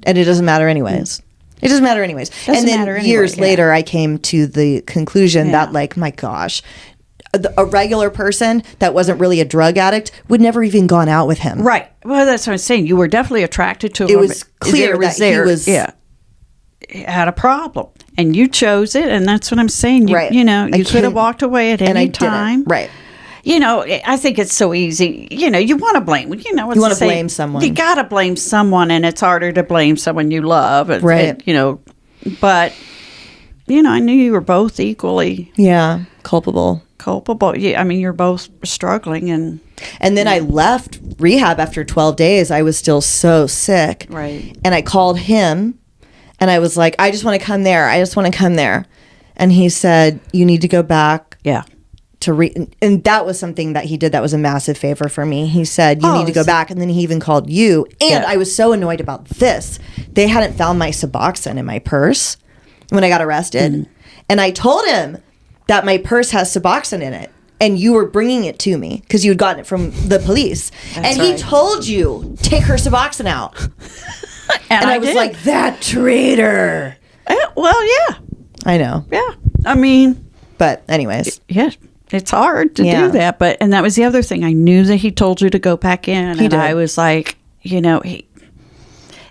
And it doesn't matter anyways. It doesn't matter anyways. And then years later, I came to the conclusion that like, my gosh, a regular person that wasn't really a drug addict would never even gone out with him.
Right. Well, that's what I'm saying. You were definitely attracted to him.
It was clear that he was...
had a problem. And you chose it, and that's what I'm saying. You know, you could have walked away at any time.
Right.
You know, I think it's so easy. You know, you want to blame. You know,
you want to blame someone.
You got to blame someone, and it's harder to blame someone you love.
Right.
You know, but, you know, I knew you were both equally...
Yeah, culpable.
Yeah, I mean, you're both struggling. And
then I left rehab after 12 days. I was still so sick.
Right.
And I called him, and I was like, I just want to come there. I just want to come there. And he said, you need to go back.
Yeah.
And that was something that he did that was a massive favor for me. He said, you need to go back. And then he even called you. And I was so annoyed about this. They hadn't found my Suboxone in my purse when I got arrested. Mm-hmm. And I told him that my purse has Suboxone in it. And you were bringing it to me because you had gotten it from the police. That's he told you, take her Suboxone out. and I was like, that traitor.
Well, yeah.
I know.
Yeah. I mean.
But anyways.
Yes. It's hard to do that. And that was the other thing. I knew that he told you to go back in.
He did.
I was like, you know,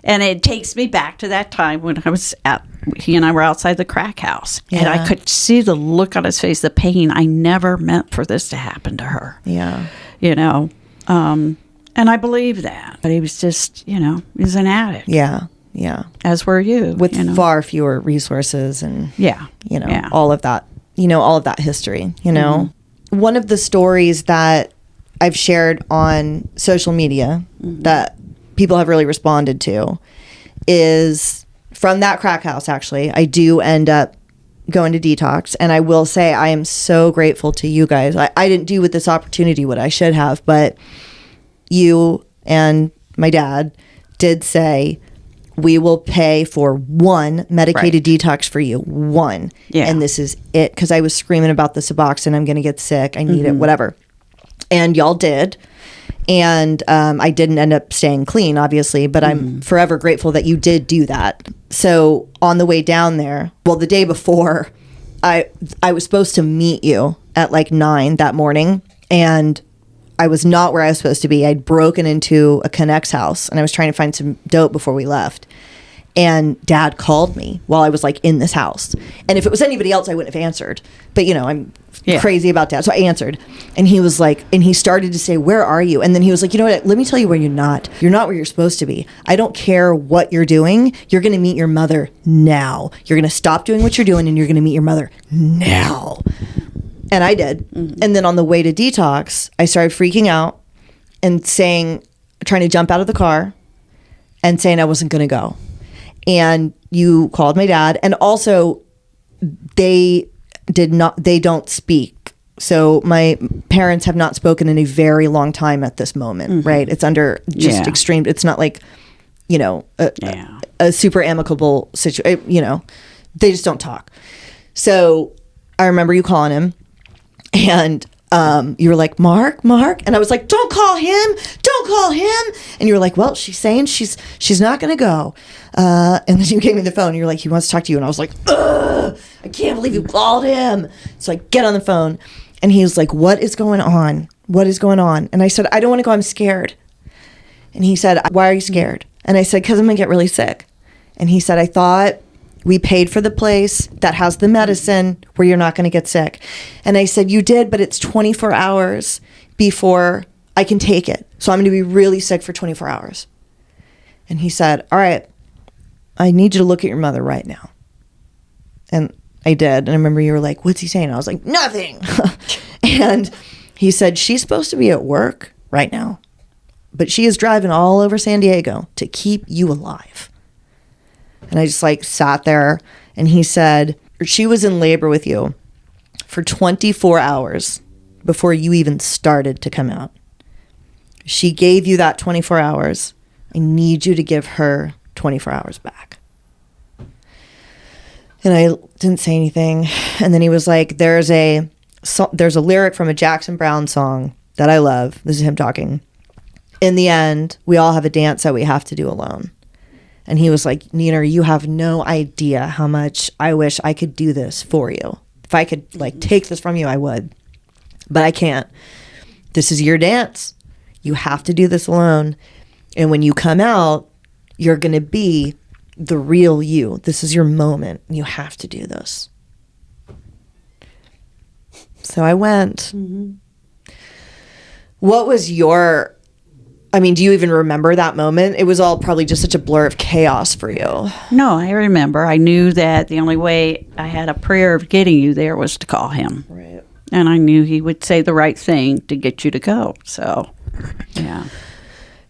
and it takes me back to that time when he and I were outside the crack house. Yeah. And I could see the look on his face, the pain. I never meant for this to happen to her.
Yeah.
You know, and I believe that. But he was just, you know, he was an addict.
Yeah. Yeah.
As were you.
With far fewer resources and, you know, all of that. You know, all of that history, you know. Mm-hmm. One of the stories that I've shared on social media that people have really responded to is from that crack house, actually. I do end up going to detox. And I will say I am so grateful to you guys. I didn't do with this opportunity what I should have, but you and my dad did say, we will pay for one medicated detox for you. One. Yeah. And this is it. Because I was screaming about the Suboxone. I'm going to get sick. I need it. Whatever. And y'all did. And I didn't end up staying clean, obviously. But I'm forever grateful that you did do that. So on the way down there, well, the day before, I was supposed to meet you at like 9 that morning. And I was not where I was supposed to be. I'd broken into a Connect's house and I was trying to find some dope before we left. And Dad called me while I was like in this house. And if it was anybody else, I wouldn't have answered. But you know, I'm crazy about Dad. So I answered. And he was like, and he started to say, where are you? And then he was like, you know what? Let me tell you where you're not. You're not where you're supposed to be. I don't care what you're doing. You're going to meet your mother now. You're going to stop doing what you're doing and you're going to meet your mother now. And I did. Mm-hmm. And then on the way to detox, I started freaking out and trying to jump out of the car and saying I wasn't going to go. And you called my dad. And also, they don't speak. So my parents have not spoken in a very long time at this moment, right? It's under just extreme. It's not like, you know, a super amicable situation. You know, they just don't talk. So I remember you calling him. And you were like, Mark. And I was like, don't call him. And you were like, well, she's saying she's not going to go. And then you gave me the phone. And you're like, he wants to talk to you. And I was like, ugh, I can't believe you called him. So I get on the phone. And he was like, what is going on? And I said, I don't want to go. I'm scared. And he said, why are you scared? And I said, because I'm going to get really sick. And he said, I thought we paid for the place that has the medicine where you're not going to get sick. And I said, you did, but it's 24 hours before I can take it. So I'm going to be really sick for 24 hours. And he said, all right, I need you to look at your mother right now. And I did. And I remember you were like, what's he saying? I was like, nothing. And he said, she's supposed to be at work right now. but she is driving all over San Diego to keep you alive. And I just like sat there, and he said, she was in labor with you for 24 hours before you even started to come out. She gave you that 24 hours. I need you to give her 24 hours back. And I didn't say anything. And then he was like, there's a lyric from a Jackson Browne song that I love. This is him talking. In the end, we all have a dance that we have to do alone. And he was like, Nina, you have no idea how much I wish I could do this for you. If I could like take this from you, I would. But I can't. This is your dance. You have to do this alone. And when you come out, you're going to be the real you. This is your moment. You have to do this. So I went. Mm-hmm. What was your, I mean, do you even remember that moment? It was all probably just such a blur of chaos for you.
No, I remember. I knew that the only way I had a prayer of getting you there was to call him.
Right.
And I knew he would say the right thing to get you to go. So, yeah.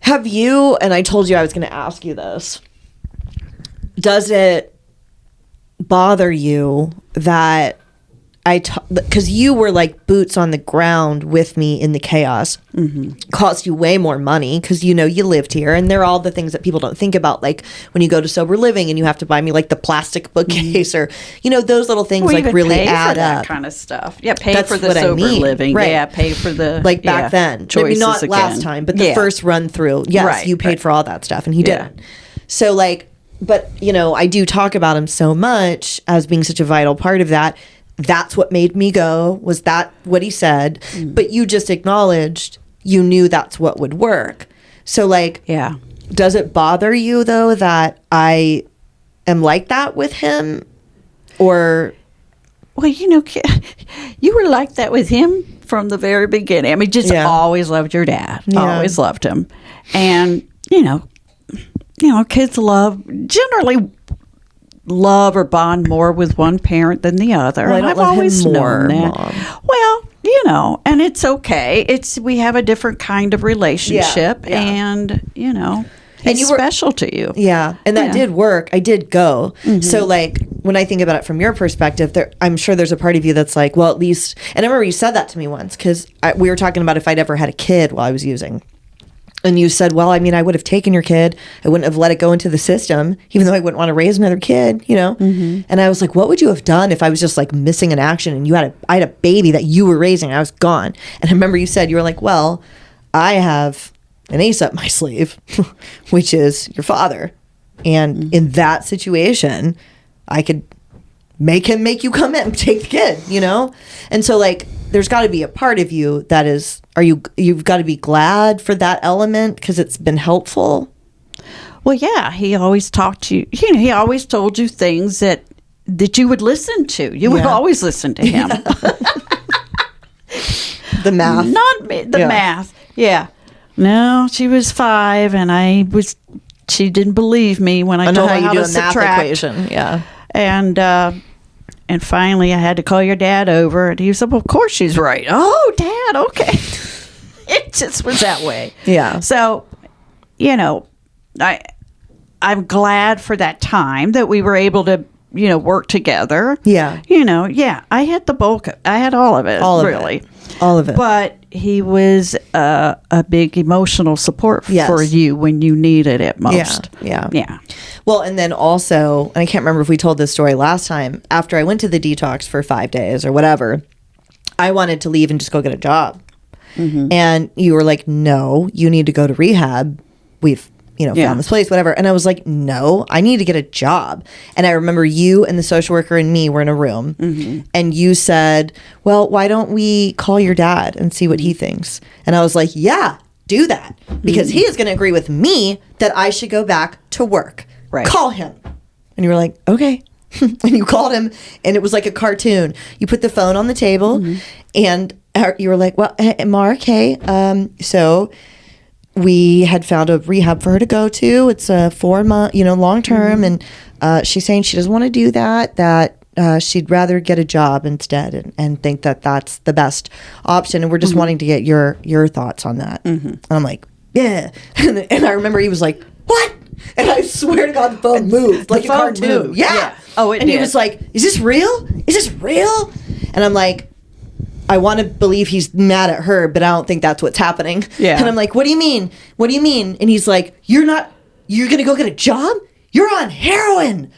Have you, and I told you I was going to ask you this, does it bother you that because you were like boots on the ground with me in the chaos, cost you way more money because, you know, you lived here, and there are all the things that people don't think about, like when you go to sober living and you have to buy me like the plastic bookcase or, you know, those little things like really add up.
That kind of stuff. Yeah, pay for the sober living. Right. Yeah, pay for the
like back then. Maybe not again. Last time, but the first run through. Yes, you paid for all that stuff, and he didn't. So like, but you know, I do talk about him so much as being such a vital part of that. That's what made me go, was that what he said. But you just acknowledged you knew that's what would work. So like, does it bother you though that I am like that with him? Or,
well, you know, you were like that with him from the very beginning. I mean, just always loved your dad. Always loved him. And, you know, kids generally love or bond more with one parent than the other.
Well, I've always known that. Mom.
Well, you know, and it's okay. We have a different kind of relationship, and you know, and you were special to you.
Yeah, and that did work. I did go. Mm-hmm. So like when I think about it from your perspective, I'm sure there's a part of you that's like, well, at least. And I remember you said that to me once because we were talking about if I'd ever had a kid while I was using. And you said, well, I mean, I would have taken your kid. I wouldn't have let it go into the system, even though I wouldn't want to raise another kid, you know? Mm-hmm. And I was like, what would you have done if I was just like missing in action and I had a baby that you were raising and I was gone? And I remember you said, you were like, well, I have an ace up my sleeve, which is your father. And in that situation, I could make him make you come in and take the kid, you know? And so like, there's got to be a part of you that is, you've got to be glad for that element because it's been helpful.
Well, yeah, he always talked to you. You know, he always told you things that you would listen to. You would always listen to him.
The math.
Not the math. Yeah. No, she was 5 and she didn't believe me when I told her how to subtract.
Equation. Yeah.
And finally, I had to call your dad over, and he said, well, of course she's right. Oh, Dad, okay. It just was that way.
Yeah.
So, you know, I'm glad for that time that we were able to, you know, work together.
Yeah.
You know, I had the bulk. I had all of it. All of it. But he was a big emotional support for you when you needed it most.
Yeah. Well, and then also, and I can't remember if we told this story last time, after I went to the detox for 5 days or whatever, I wanted to leave and just go get a job. Mm-hmm. And you were like, no, you need to go to rehab. We've, found this place, whatever. And I was like, no, I need to get a job. And I remember you and the social worker and me were in a room, and you said, well, why don't we call your dad and see what he thinks? And I was like, yeah, do that. Because he is going to agree with me that I should go back to work. Right. Call him. And you were like, okay. And you called him, and it was like a cartoon. You put the phone on the table, and you were like, well, Mark, hey, so we had found a rehab for her to go to. It's a 4-month, long term. And she's saying she doesn't want to do that she'd rather get a job instead and think that that's the best option. And we're just wanting to get your thoughts on that. And I'm like, yeah. And I remember he was like, what? And I swear to God, the phone moved like a cartoon.
Moved. Yeah. Oh, it
and
did.
He was like, is this real? Is this real? And I'm like, I want to believe he's mad at her, but I don't think that's what's happening.
Yeah.
And I'm like, what do you mean? What do you mean? And he's like, you're going to go get a job? You're on heroin.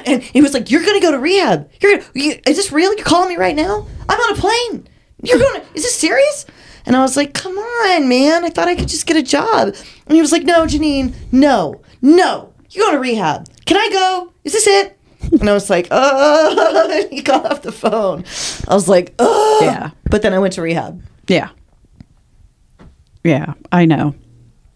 And he was like, you're going to go to rehab. Is this real? You're calling me right now? I'm on a plane. Is this serious? And I was like, come on, man. I thought I could just get a job. And he was like, no, Janine, no. You're going to rehab. Can I go? Is this it? And I was like, and he got off the phone. I was like,
yeah.
But then I went to rehab.
Yeah. Yeah, I know.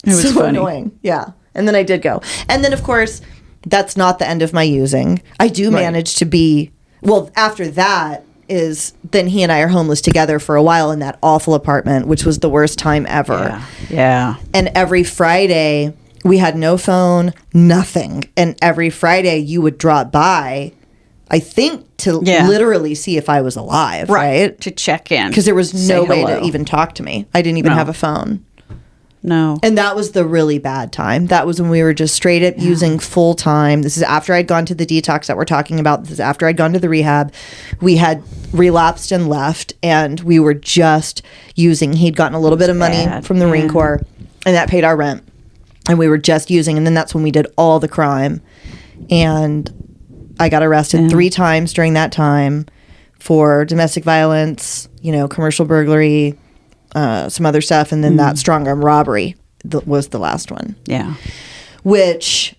It was
so
funny.
Annoying. Yeah. And then I did go. And then, of course, that's not the end of my using. I do manage to be, well, after that is, then he and I are homeless together for a while in that awful apartment, which was the worst time ever.
Yeah.
And every Friday, we had no phone, nothing. And every Friday you would drop by, I think, to literally see if I was alive, right?
To check in.
Because there was no way to even talk to me. I didn't even have a phone.
No.
And that was the really bad time. That was when we were just straight up using full time. This is after I'd gone to the detox that we're talking about. This is after I'd gone to the rehab. We had relapsed and left, and we were just using. He'd gotten a little bit of money from the Marine Corps, and that paid our rent. And we were just using, and then that's when we did all the crime. And I got arrested 3 times during that time for domestic violence, commercial burglary, some other stuff, and then that strong arm robbery was the last one.
Yeah.
Which,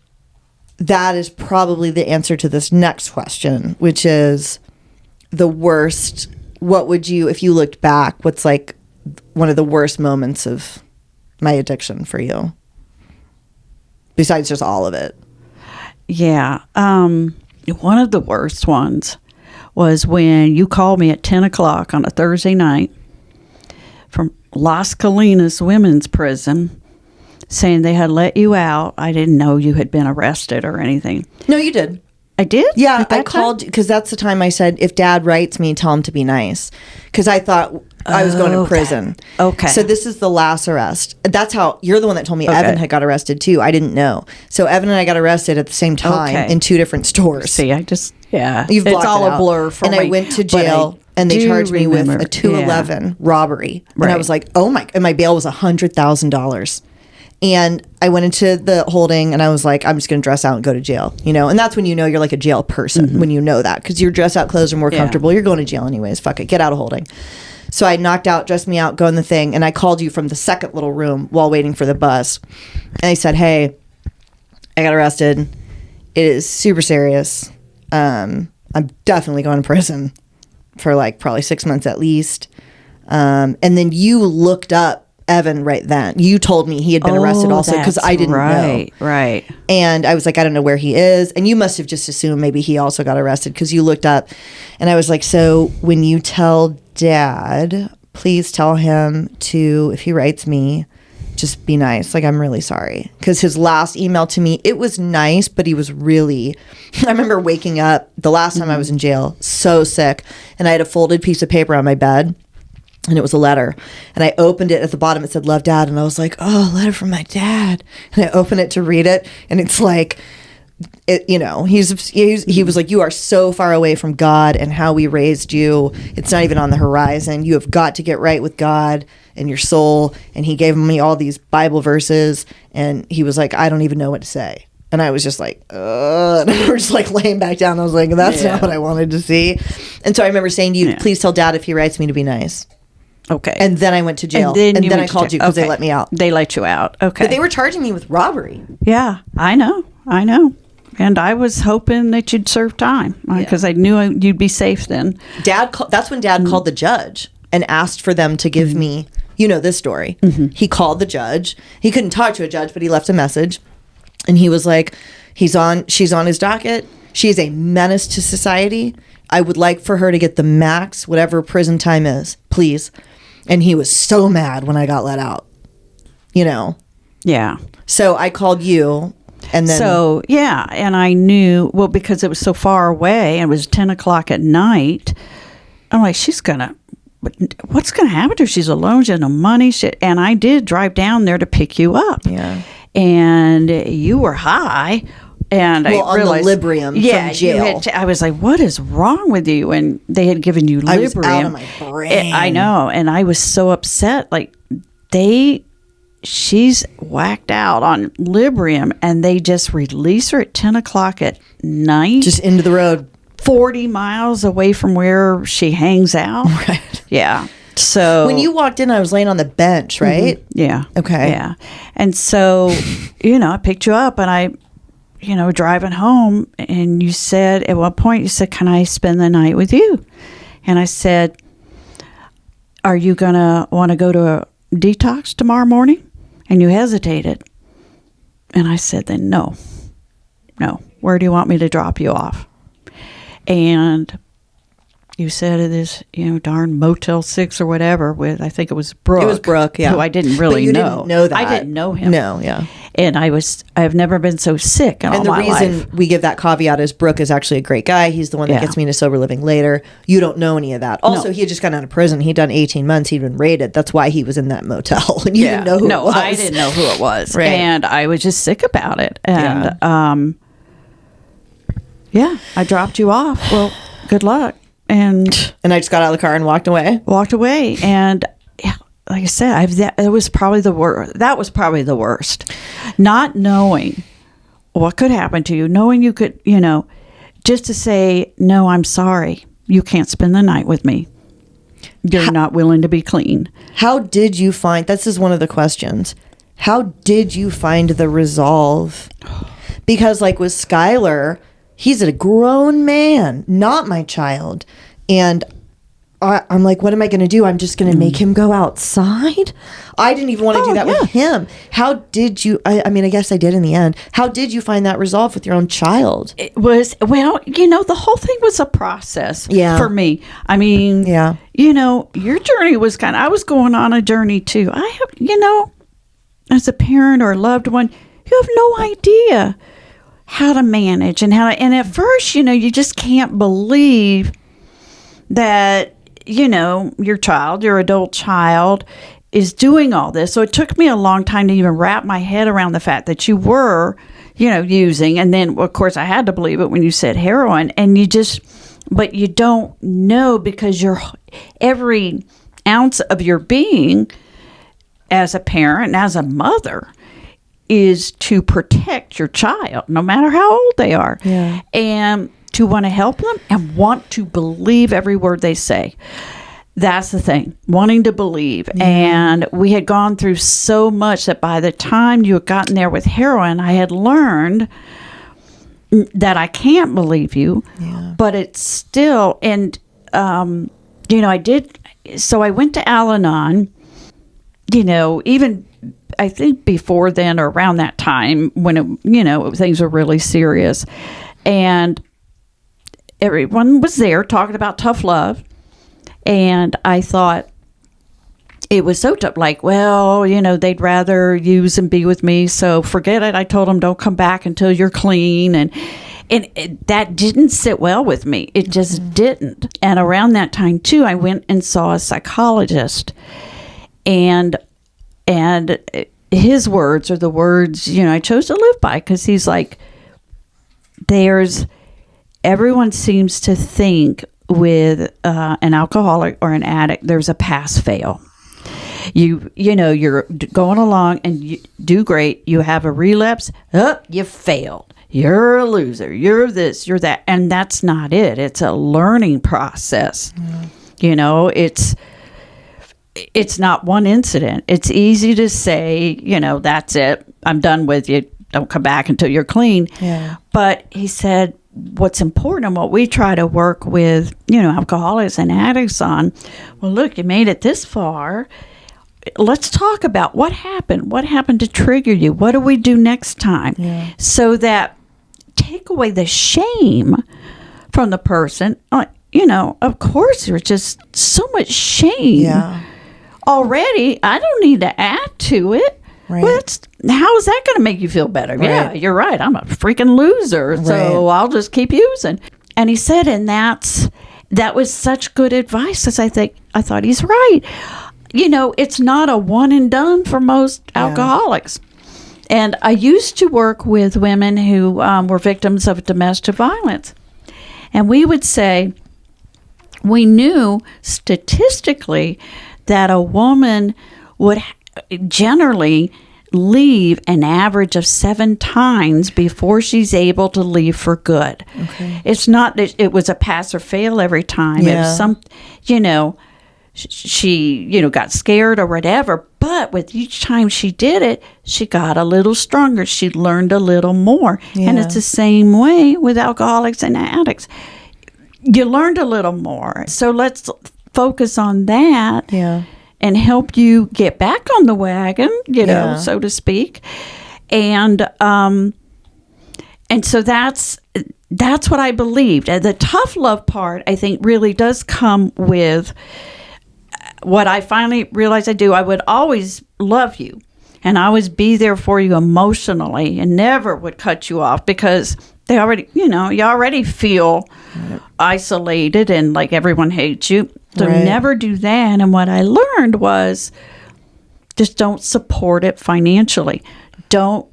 that is probably the answer to this next question, which is the worst. What would you, if you looked back, what's like one of the worst moments of my addiction for you? Besides just all of it.
Yeah. One of the worst ones was when you called me at 10 o'clock on a Thursday night from Las Colinas Women's Prison saying they had let you out. I didn't know you had been arrested or anything.
No, you did.
I did?
Yeah, I called because that's the time I said, if Dad writes me, tell him to be nice. Because I thought I was going to prison.
Okay.
So this is the last arrest. That's how, you're the one that told me Evan had got arrested too. I didn't know. So Evan and I got arrested at the same time in 2 different stores.
See, it's
all
a blur for me.
And I went to jail and they charged me with a 211 robbery. And I was like, oh my, and my bail was $100,000. And I went into the holding and I was like, I'm just going to dress out and go to jail, and that's when you're like a jail person, when you know that, because your dress out clothes are more comfortable. You're going to jail anyways. Fuck it. Get out of holding. So I knocked out, dressed me out, go in the thing. And I called you from the second little room while waiting for the bus. And I said, hey, I got arrested. It is super serious. I'm definitely going to prison for like probably 6 months at least. And then you looked up Evan right then. You told me he had been arrested also because I didn't know.
Right.
And I was like, I don't know where he is. And you must have just assumed maybe he also got arrested because you looked up. And I was like, so when you tell Dad, please tell him to, if he writes me, just be nice. Like, I'm really sorry. Because his last email to me, it was nice, but he was really, I remember waking up the last time I was in jail, so sick. And I had a folded piece of paper on my bed. And it was a letter. And I opened it. At the bottom, it said, love, Dad. And I was like, oh, a letter from my dad. And I opened it to read it. And it's like, he was like, you are so far away from God and how we raised you. It's not even on the horizon. You have got to get right with God and your soul. And he gave me all these Bible verses. And he was like, I don't even know what to say. And I was just like, and I was just like laying back down. I was like, that's not what I wanted to see. And so I remember saying to you, please tell Dad if he writes me to be nice.
Okay.
And then I went to jail. And then I called you because they let me out.
They let you out. Okay.
But they were charging me with robbery.
Yeah, I know. And I was hoping that you'd serve time because I knew you'd be safe then.
That's when Dad called the judge and asked for them to give me, this story. He called the judge. He couldn't talk to a judge, but he left a message. And he was like, she's on his docket. She is a menace to society. I would like for her to get the max, whatever prison time is, please. And he was so mad when I got let out,
Yeah.
So I called you and then.
So, yeah. And I knew, because it was so far away and it was 10 o'clock at night, I'm like, she's going to what's going to happen to her? She's alone. She has no money. And I did drive down there to pick you up.
Yeah.
And you were high. And I realized,
on the Librium from jail.
I was like, what is wrong with you? And they had given you Librium. I was
out of my brain.
I know. And I was so upset. Like, she's whacked out on Librium, and they just release her at 10 o'clock at night.
Just into the road.
40 miles away from where she hangs out.
Right.
Yeah. So
when you walked in, I was laying on the bench, right?
Mm-hmm. Yeah.
Okay.
Yeah. And so, I picked you up, and I, driving home, and you said, at one point, you said, can I spend the night with you? And I said, are you going to want to go to a detox tomorrow morning? And you hesitated. And I said, then no. Where do you want me to drop you off? And you said it is, darn Motel 6 or whatever with, I think it was Brooke.
It was Brooke, yeah.
Who I didn't really
but you
know.
Didn't know that.
I didn't know him.
No, yeah.
And I've never been so sick in all my life.
And the reason we give that caveat is Brooke is actually a great guy. He's the one that gets me into sober living later. You don't know any of that. Also, he had just gotten out of prison. He'd done 18 months. He'd been raided. That's why he was in that motel. And you didn't know who it was.
No, I didn't know who it was.
Right.
And I was just sick about it. And, I dropped you off. Well, good luck. And
I just got out of the car and walked away.
And like I said, that was probably the worst. That was probably the worst. Not knowing what could happen to you, knowing you could, just to say, no, I'm sorry. You can't spend the night with me. You're not willing to be clean.
How did you find, this is one of the questions, how did you find the resolve? Because like with Skylar, he's a grown man, not my child. And I'm like, what am I going to do? I'm just going to make him go outside? I didn't even want to do that with him. How did you, I mean, I guess I did in the end. How did you find that resolve with your own child?
It was, the whole thing was a process for me. I mean, your journey was I was going on a journey too. I have, as a parent or a loved one, you have no idea how to manage and at first, you just can't believe that, your adult child is doing all this. So it took me a long time to even wrap my head around the fact that you were, using. And then, of course, I had to believe it when you said heroin. And but you don't know because every ounce of your being as a parent and as a mother is to protect your child, no matter how old they are.
Yeah.
And to want to help them and want to believe every word they say. That's the thing, wanting to believe. Yeah. And we had gone through so much that by the time you had gotten there with heroin, I had learned that I can't believe you, but it's still, and, I did, so I went to Al-Anon, even I think before then or around that time when, things were really serious. And everyone was there talking about tough love. And I thought it was so tough. Like, well, they'd rather use and be with me. So forget it. I told them, don't come back until you're clean. And that didn't sit well with me. It just didn't. And around that time, too, I went and saw a psychologist. And his words are the words, I chose to live by. Because he's like, everyone seems to think with an alcoholic or an addict, there's a pass fail. You're going along and you do great. You have a relapse. You failed. You're a loser. You're this, you're that. And that's not it. It's a learning process. It's not one incident. It's easy to say, that's it. I'm done with you. Don't come back until you're clean.
Yeah.
But he said, what's important and what we try to work with, alcoholics and addicts on, well, look, you made it this far. Let's talk about what happened to trigger you. What do we do next time?
Yeah.
So that take away the shame from the person. Of course, there's just so much shame.
Yeah.
Already, I don't need to add to it.
Right.
Well, how is that going to make you feel better? Right. Yeah, you're right. I'm a freaking loser, so I'll just keep using. And he said, and that was such good advice, because I think, I thought he's right. It's not a one and done for most alcoholics. And I used to work with women who were victims of domestic violence. And we would say, we knew statistically that a woman would generally leave an average of 7 times before she's able to leave for good. Okay. It's not that it was a pass or fail every time. Yeah. It was some, she, got scared or whatever. But with each time she did it, she got a little stronger. She learned a little more. Yeah. And it's the same way with alcoholics and addicts. You learned a little more. So let's focus on that and help you get back on the wagon, so to speak. And so that's what I believed. And the tough love part, I think, really does come with what I finally realized I do. I would always love you, and I always be there for you emotionally, and never would cut you off, because they already, you already feel isolated and like everyone hates you. So never do that. And what I learned was just don't support it financially. Don't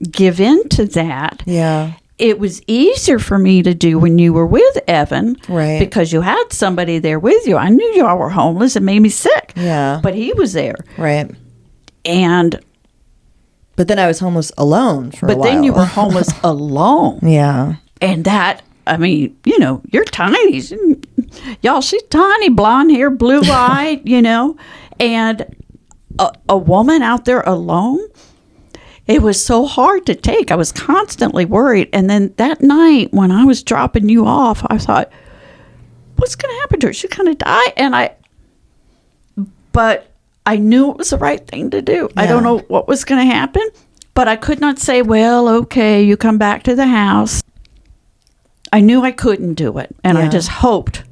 give in to that. Yeah. It was easier for me to do when you were with Evan, because you had somebody there with you. I knew y'all were homeless. It made me sick. Yeah. But he was there.
Right.
But
then I was homeless alone for a while.
But then you were homeless alone.
Yeah.
And that, I mean, you're tiny. Y'all, she's tiny, blonde hair, blue eyed, and a woman out there alone. It was so hard to take. I was constantly worried. And then that night when I was dropping you off, I thought, what's going to happen to her? She's going to die. But I knew it was the right thing to do. Yeah. I don't know what was going to happen, but I could not say, well, okay, you come back to the house. I knew I couldn't do it. And I just hoped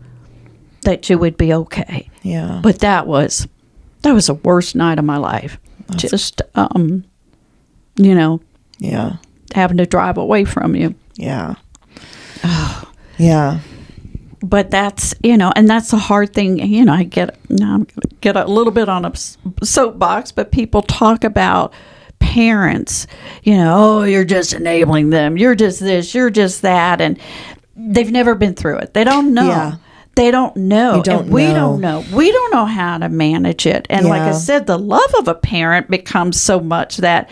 that you would be okay. Yeah. But that was the worst night of my life. Just, having to drive away from you.
Yeah. Yeah.
But that's, and that's a hard thing. I get a little bit on a soapbox, but people talk about parents, oh, you're just enabling them. You're just this, you're just that. And they've never been through it. They don't know. Yeah. They don't know. We don't know. We don't know how to manage it. And like I said, the love of a parent becomes so much that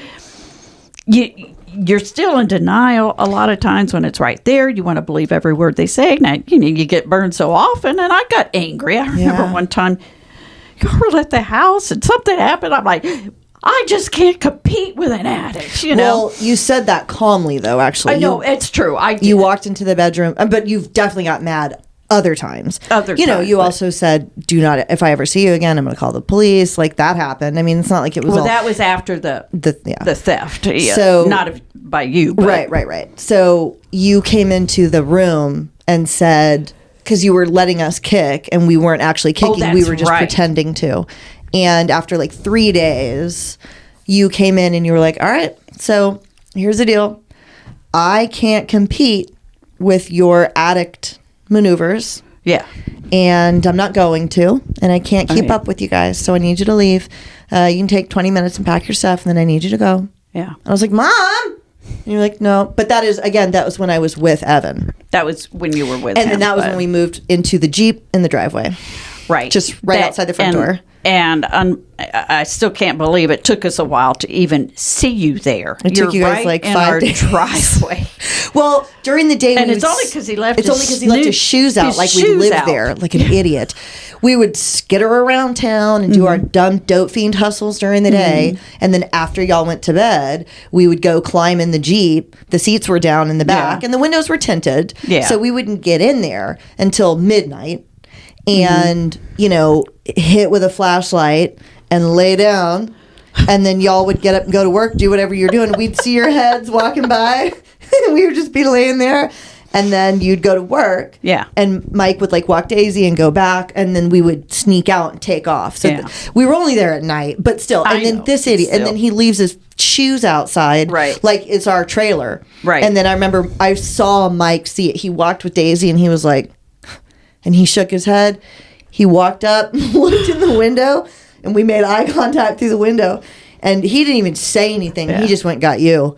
you're still in denial a lot of times when it's right there. You want to believe every word they say. Now, you get burned so often, and I got angry. I remember one time you were at the house and something happened. I'm like, I just can't compete with an addict,
Well, you said that calmly, though, actually.
I know, it's true.
You walked into the bedroom, but you've definitely got mad other times. You also said, do not, if I ever see you again, I'm going to call the police. Like, that happened. I mean, it's not like it was
that was after the theft. Yeah.
So,
not by you. But.
Right. So you came into the room and said, because you were letting us kick and we weren't actually kicking. We were just pretending to. And after like 3 days, you came in and you were like, all right, so here's the deal. I can't compete with your addict maneuvers. Yeah. And I'm not going to. And I can't keep up with you guys. So I need you to leave. You can take 20 minutes and pack your stuff, and then I need you to go. Yeah. I was like, Mom! And you're like, no. But that was when I was with Evan.
That was when you were with him.
And then that was when we moved into the Jeep in the driveway.
Right.
Just outside the front door.
And I still can't believe it took us a while to even see you there.
It took you guys like 5 days.
Driveway.
Well, during the day,
and it's only because he left.
It's only because he left his shoes out, like we lived there, like an idiot. We would skitter around town and do our dumb dope fiend hustles during the day, and then after y'all went to bed, we would go climb in the Jeep. The seats were down in the back, and the windows were tinted, so we wouldn't get in there until midnight. And, hit with a flashlight and lay down. And then y'all would get up and go to work, do whatever you're doing. We'd see your heads walking by. We would just be laying there. And then you'd go to work. Yeah. And Mike would walk Daisy and go back. And then we would sneak out and take off. So we were only there at night, but still. And then this idiot. And then he leaves his shoes outside. Right. Like it's our trailer. Right. And then I remember I saw Mike see it. He walked with Daisy and he was like, and he shook his head. He walked up, looked in the window, and we made eye contact through the window. And he didn't even say anything. Yeah. He just went and got you.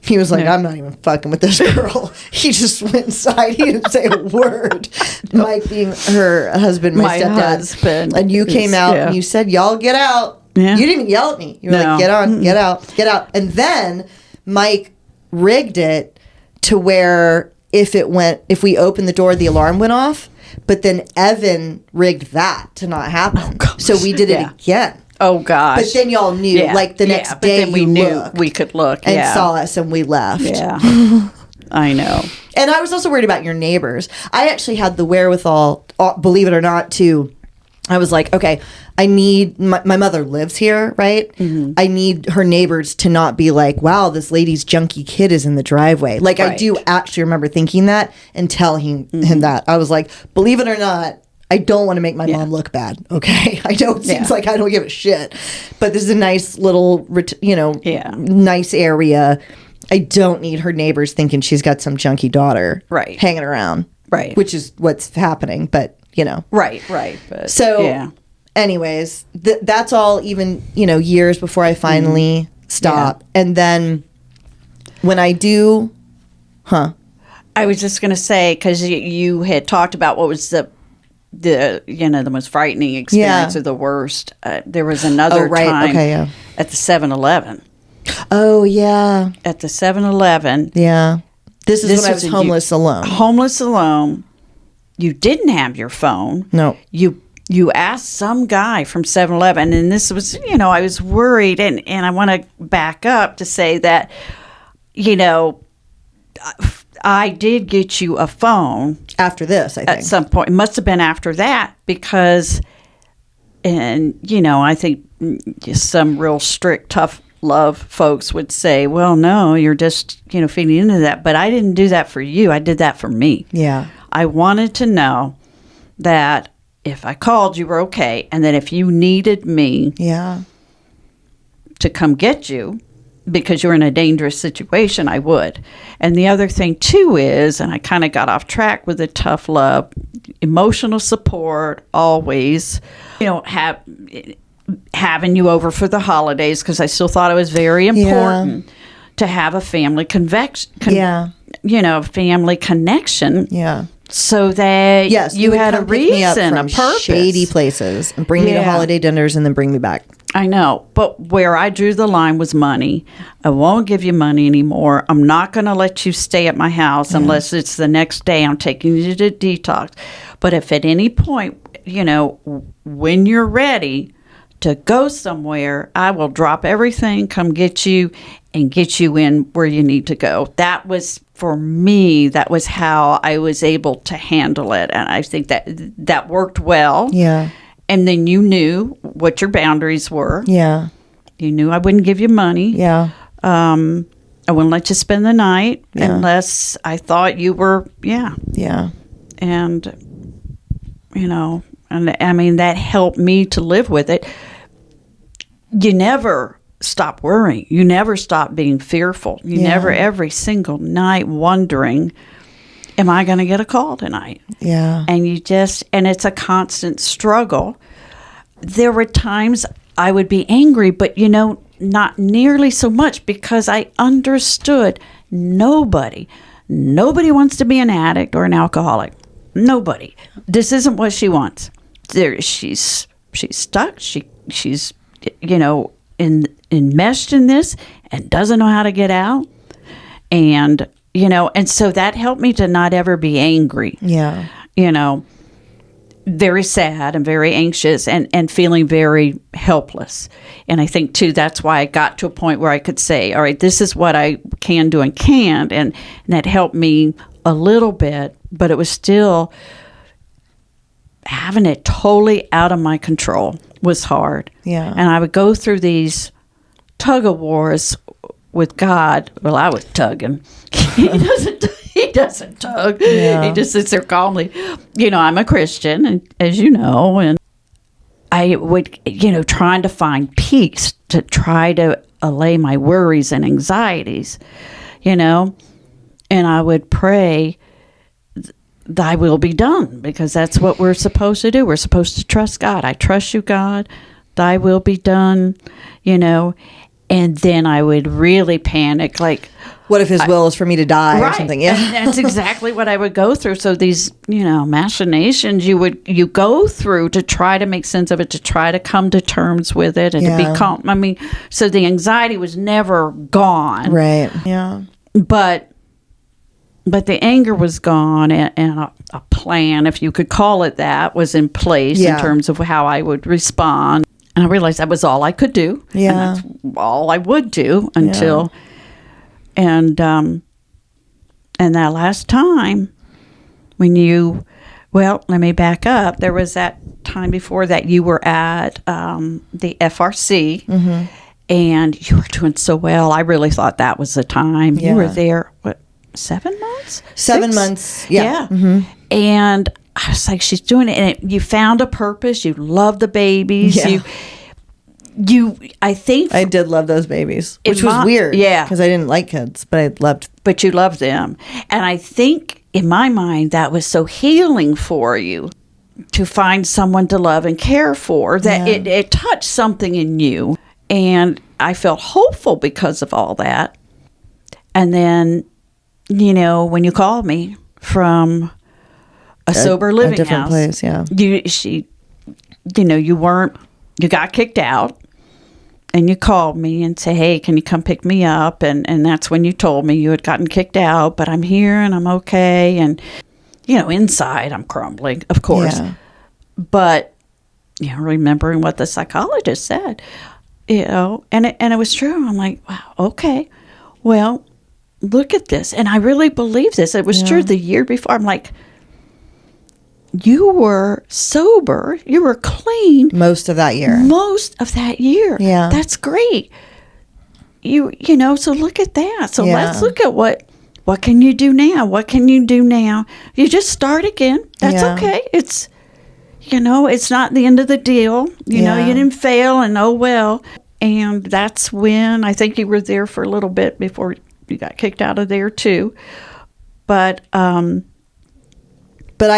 He was like, I'm not even fucking with this girl. He just went inside. He didn't say a word. Mike being her husband, my stepdad. And you came out and you said, y'all get out. Yeah. You didn't even yell at me. You were like, get on, get out, get out. And then Mike rigged it to where if we opened the door, the alarm went off. But then Evan rigged that to not happen. Oh, so we did it again.
Oh, gosh.
But then y'all knew, like the next day then we knew
we could look.
And saw us and we left.
Yeah. I know.
And I was also worried about your neighbors. I actually had the wherewithal, believe it or not, I was like, okay, I need, my mother lives here, right? Mm-hmm. I need her neighbors to not be like, wow, this lady's junky kid is in the driveway. Like, I do actually remember thinking that and telling him that. I was like, believe it or not, I don't want to make my mom look bad, okay? I know it seems like I don't give a shit, but this is a nice little, nice area. I don't need her neighbors thinking she's got some junky daughter hanging around, which is what's happening, but,
Right. But,
so, anyways, that's all even, years before I finally stop. Yeah. And then when I do,
I was just going to say, because you had talked about what was the most frightening experience or the worst. There was another time at the 7-Eleven.
Oh, yeah.
At the 7-Eleven.
Yeah. This is when I was homeless alone.
Homeless alone. You didn't have your phone.
No.
You asked some guy from 7-Eleven, and this was, I was worried, and I want to back up to say that, I did get you a phone.
After this, I think.
At some point. It must have been after that because, I think some real strict, tough love folks would say, well, no, you're just, feeding into that. But I didn't do that for you. I did that for me.
Yeah.
I wanted to know that if I called, you were okay. And that if you needed me to come get you, because you're in a dangerous situation, I would. And the other thing, too, is, and I kind of got off track with the tough love, emotional support, always, having you over for the holidays, because I still thought it was very important to have a family family connection.
Yeah.
So that you had a reason, a purpose.
Shady places and bring me to holiday dinners and then bring me back.
I know, but where I drew the line was money. I won't give you money anymore. I'm not going to let you stay at my house unless it's the next day I'm taking you to detox. But if at any point, when you're ready to go somewhere, I will drop everything, come get you, and get you in where you need to go. That was, for me, that was how I was able to handle it. And I think that worked well.
Yeah.
And then you knew what your boundaries were.
Yeah.
You knew I wouldn't give you money.
Yeah.
I wouldn't let you spend the night unless I thought you were,
Yeah.
And, and I mean, that helped me to live with it. You never stop worrying. You never stop being fearful. You never, every single night, wondering, am I going to get a call tonight?
Yeah.
And and it's a constant struggle. There were times I would be angry, but, not nearly so much because I understood nobody wants to be an addict or an alcoholic. Nobody. This isn't what she wants. She's stuck. She's enmeshed in this and doesn't know how to get out. And and so that helped me to not ever be angry.
Yeah.
Very sad and very anxious and feeling very helpless. And I think, too, that's why I got to a point where I could say, all right, this is what I can do and can't. And that helped me a little bit, but it was still having it totally out of my control was hard.
Yeah.
And I would go through these tug-of-wars with God. Well, I was tugging. He doesn't tug. Yeah. He just sits there calmly. I'm a Christian, and as you know, and I would, trying to find peace, to try to allay my worries and anxieties, and I would pray, thy will be done, because that's what we're supposed to do. We're supposed to trust God. I trust you, God. Thy will be done, And then I would really panic, like,
what if his will is for me to die or something? Yeah,
and that's exactly what I would go through. So these, machinations you go through to try to make sense of it, to try to come to terms with it, and to be calm. I mean, so the anxiety was never gone,
right? Yeah,
but the anger was gone, and a plan, if you could call it that, was in place in terms of how I would respond. And I realized that was all I could do.
Yeah.
And that's all I would do until, and that last time when let me back up. There was that time before that you were at the FRC,
mm-hmm.
and you were doing so well. I really thought that was the time.
Yeah.
You were there, 7 months?
7
6?
months. Yeah.
Mm-hmm. And I was like, she's doing it. And you found a purpose. You love the babies.
Yeah.
I think
I did love those babies, which was weird.
Yeah.
Because I didn't like kids, but I loved.
But you loved them. And I think in my mind, that was so healing for you to find someone to love and care for, that it touched something in you. And I felt hopeful because of all that. And then, when you called me from a sober living
different
house,
place, yeah.
You got kicked out, and you called me and said, hey, can you come pick me up? And that's when you told me you had gotten kicked out, but I'm here and I'm okay. And, inside I'm crumbling, of course.
Yeah.
But, remembering what the psychologist said, and it was true. I'm like, wow, okay. Well, look at this. And I really believe this. It was true the year before. I'm like, you were sober. You were clean.
Most of that year.
Yeah. That's great. So look at that. So let's look at what can you do now? What can you do now? You just start again. That's okay. It's, it's not the end of the deal. You didn't fail, and oh well. And that's when I think you were there for a little bit before you got kicked out of there too. But I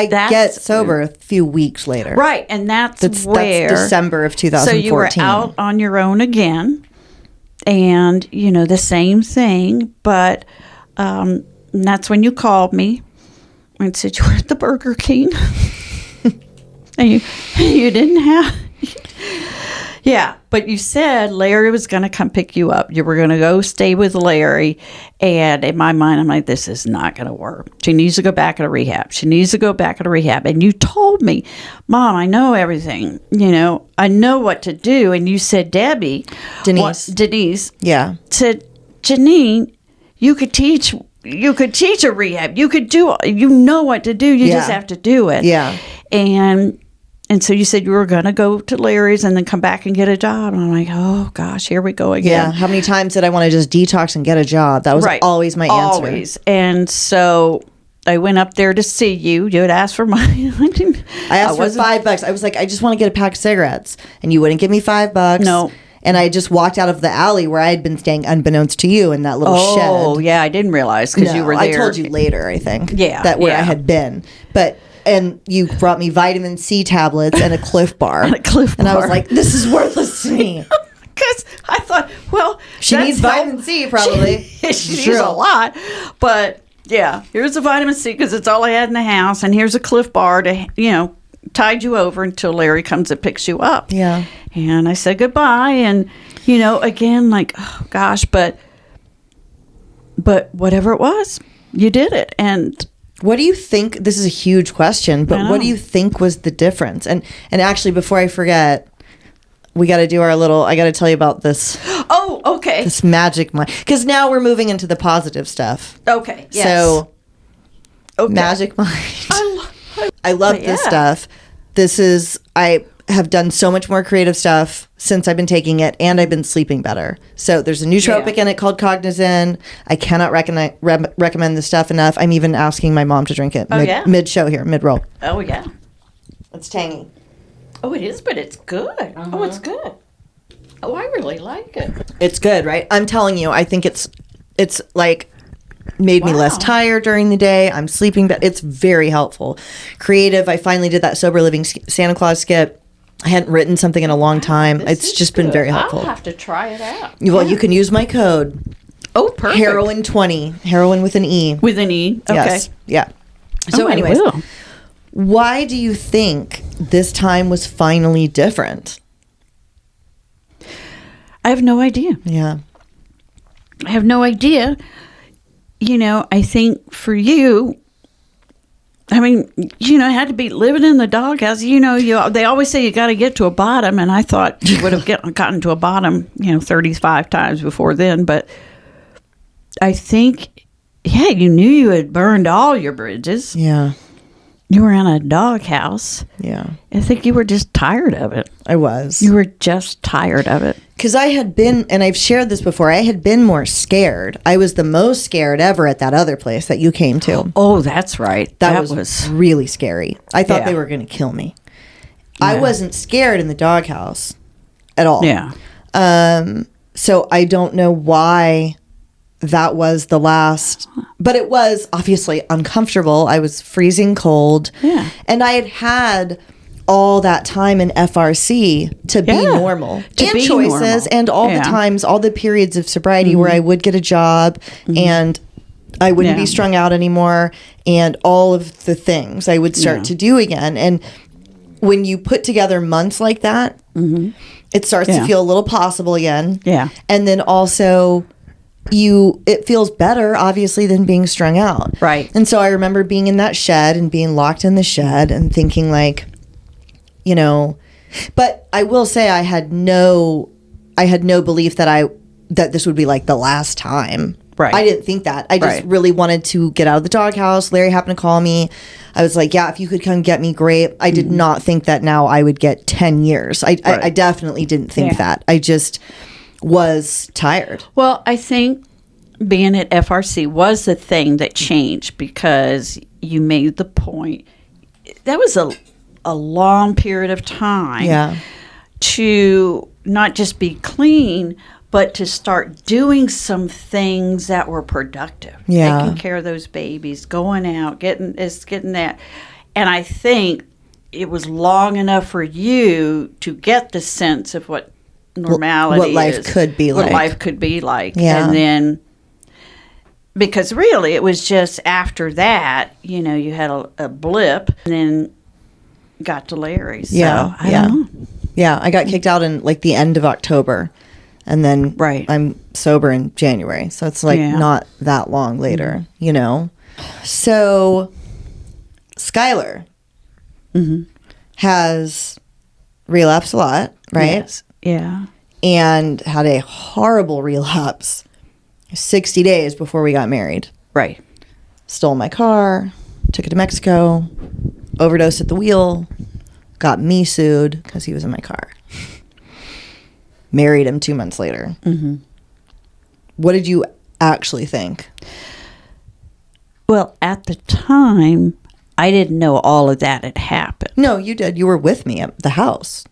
get sober a few weeks later.
Right, and that's
December of 2014.
So you were out on your own again, and, the same thing, but that's when you called me and said you were at the Burger King, and you didn't have... Yeah, but you said Larry was going to come pick you up. You were going to go stay with Larry. And in my mind, I'm like, this is not going to work. She needs to go back to rehab. And you told me, Mom, I know everything. I know what to do. And you said, Denise.
Yeah.
Said, Janine, you could teach a rehab. You could do, what to do. You just have to do it.
Yeah.
And so you said you were going to go to Larry's and then come back and get a job. And I'm like, oh, gosh, here we go again.
Yeah. How many times did I want to just detox and get a job? That was always my answer.
Always. And so I went up there to see you. You had asked for money.
I asked for $5. I was like, I just want to get a pack of cigarettes. And you wouldn't give me $5.
No.
And I just walked out of the alley where I had been staying unbeknownst to you in that little shed.
Oh, yeah. I didn't realize because you were there.
I told you later, I think.
Yeah.
I had been. And you brought me vitamin C tablets and a Cliff Bar. And I was like, this is worthless to me.
Because I thought, well,
she needs vitamin C probably.
She needs a lot. But yeah, here's the vitamin C because it's all I had in the house. And here's a Cliff Bar to, tide you over until Larry comes and picks you up.
Yeah.
And I said goodbye. And, again, like, oh, gosh, but whatever it was, you did it. And
what do you think? This is a huge question, but what do you think was the difference? And actually, before I forget, we got to do our little. I got to tell you about this.
Oh, okay.
This magic mind, because now we're moving into the positive stuff.
Okay. Yes.
So, magic mind. I love this stuff. I have done so much more creative stuff since I've been taking it, and I've been sleeping better. So there's a nootropic in it called Cognizin. I cannot recommend this stuff enough. I'm even asking my mom to drink it mid-show here, mid-roll.
Oh, yeah.
It's tangy.
Oh, it is, but it's good. Uh-huh. Oh, it's good. Oh, I really like it.
It's good, right? I'm telling you, I think it's like made me less tired during the day. I'm sleeping better. It's very helpful. Creative. I finally did that sober living Santa Claus skit. I hadn't written something in a long time. It's just been very helpful.
I'll have to try it out.
Well, you can use my code.
Oh, perfect.
Heroin 20. Heroin with an E.
With an E. Okay.
Yes. Yeah. So anyways, why do you think this time was finally different?
I have no idea.
Yeah.
I have no idea. You know, I think for you, I mean, you know, I had to be living in the doghouse. You know, they always say you got to get to a bottom, and I thought you would have gotten to a bottom, 35 times before then. But I think, yeah, you knew you had burned all your bridges.
Yeah.
You were in a doghouse.
Yeah.
I think you were just tired of it.
I was.
You were just tired of it.
Because I had been, and I've shared this before, I had been more scared. I was the most scared ever at that other place that you came to.
Oh, that's right.
That was really scary. I thought they were going to kill me. Yeah. I wasn't scared in the doghouse at all.
Yeah.
So I don't know why that was the last, but it was obviously uncomfortable. I was freezing cold.
Yeah.
And I had all that time in FRC to be normal. And choices normal. And all the times, all the periods of sobriety where I would get a job and I wouldn't be strung out anymore, and all of the things I would start to do again. And when you put together months like that, it starts to feel a little possible again.
Yeah.
And then also it feels better, obviously, than being strung out.
Right.
And so I remember being in that shed and being locked in the shed and thinking like, but I will say I had no belief that this would be like the last time.
Right.
I didn't think that. I just really wanted to get out of the doghouse. Larry happened to call me. I was like, yeah, if you could come get me, great. I did not think that now I would get 10 years. I definitely didn't think that. I just was tired.
Well, I think being at FRC was the thing that changed, because you made the point. That was a long period of time to not just be clean, but to start doing some things that were productive. Taking care of those babies, going out, getting that. And I think it was long enough for you to get the sense of what normality
what life could be like.
What life could be like.
Yeah.
And then, because really it was just after that, you had a blip, and then got to Larry. So, I don't know.
Yeah, I got kicked out in like the end of October, and then I'm sober in January. So it's like not that long later, So Skylar has relapsed a lot, right?
Yes. Yeah.
And had a horrible relapse 60 days before we got married.
Right.
Stole my car, took it to Mexico, overdosed at the wheel, got me sued because he was in my car. Married him 2 months later. What did you actually think?
Well, at the time, I didn't know all of that had happened.
No, you did. You were with me at the house.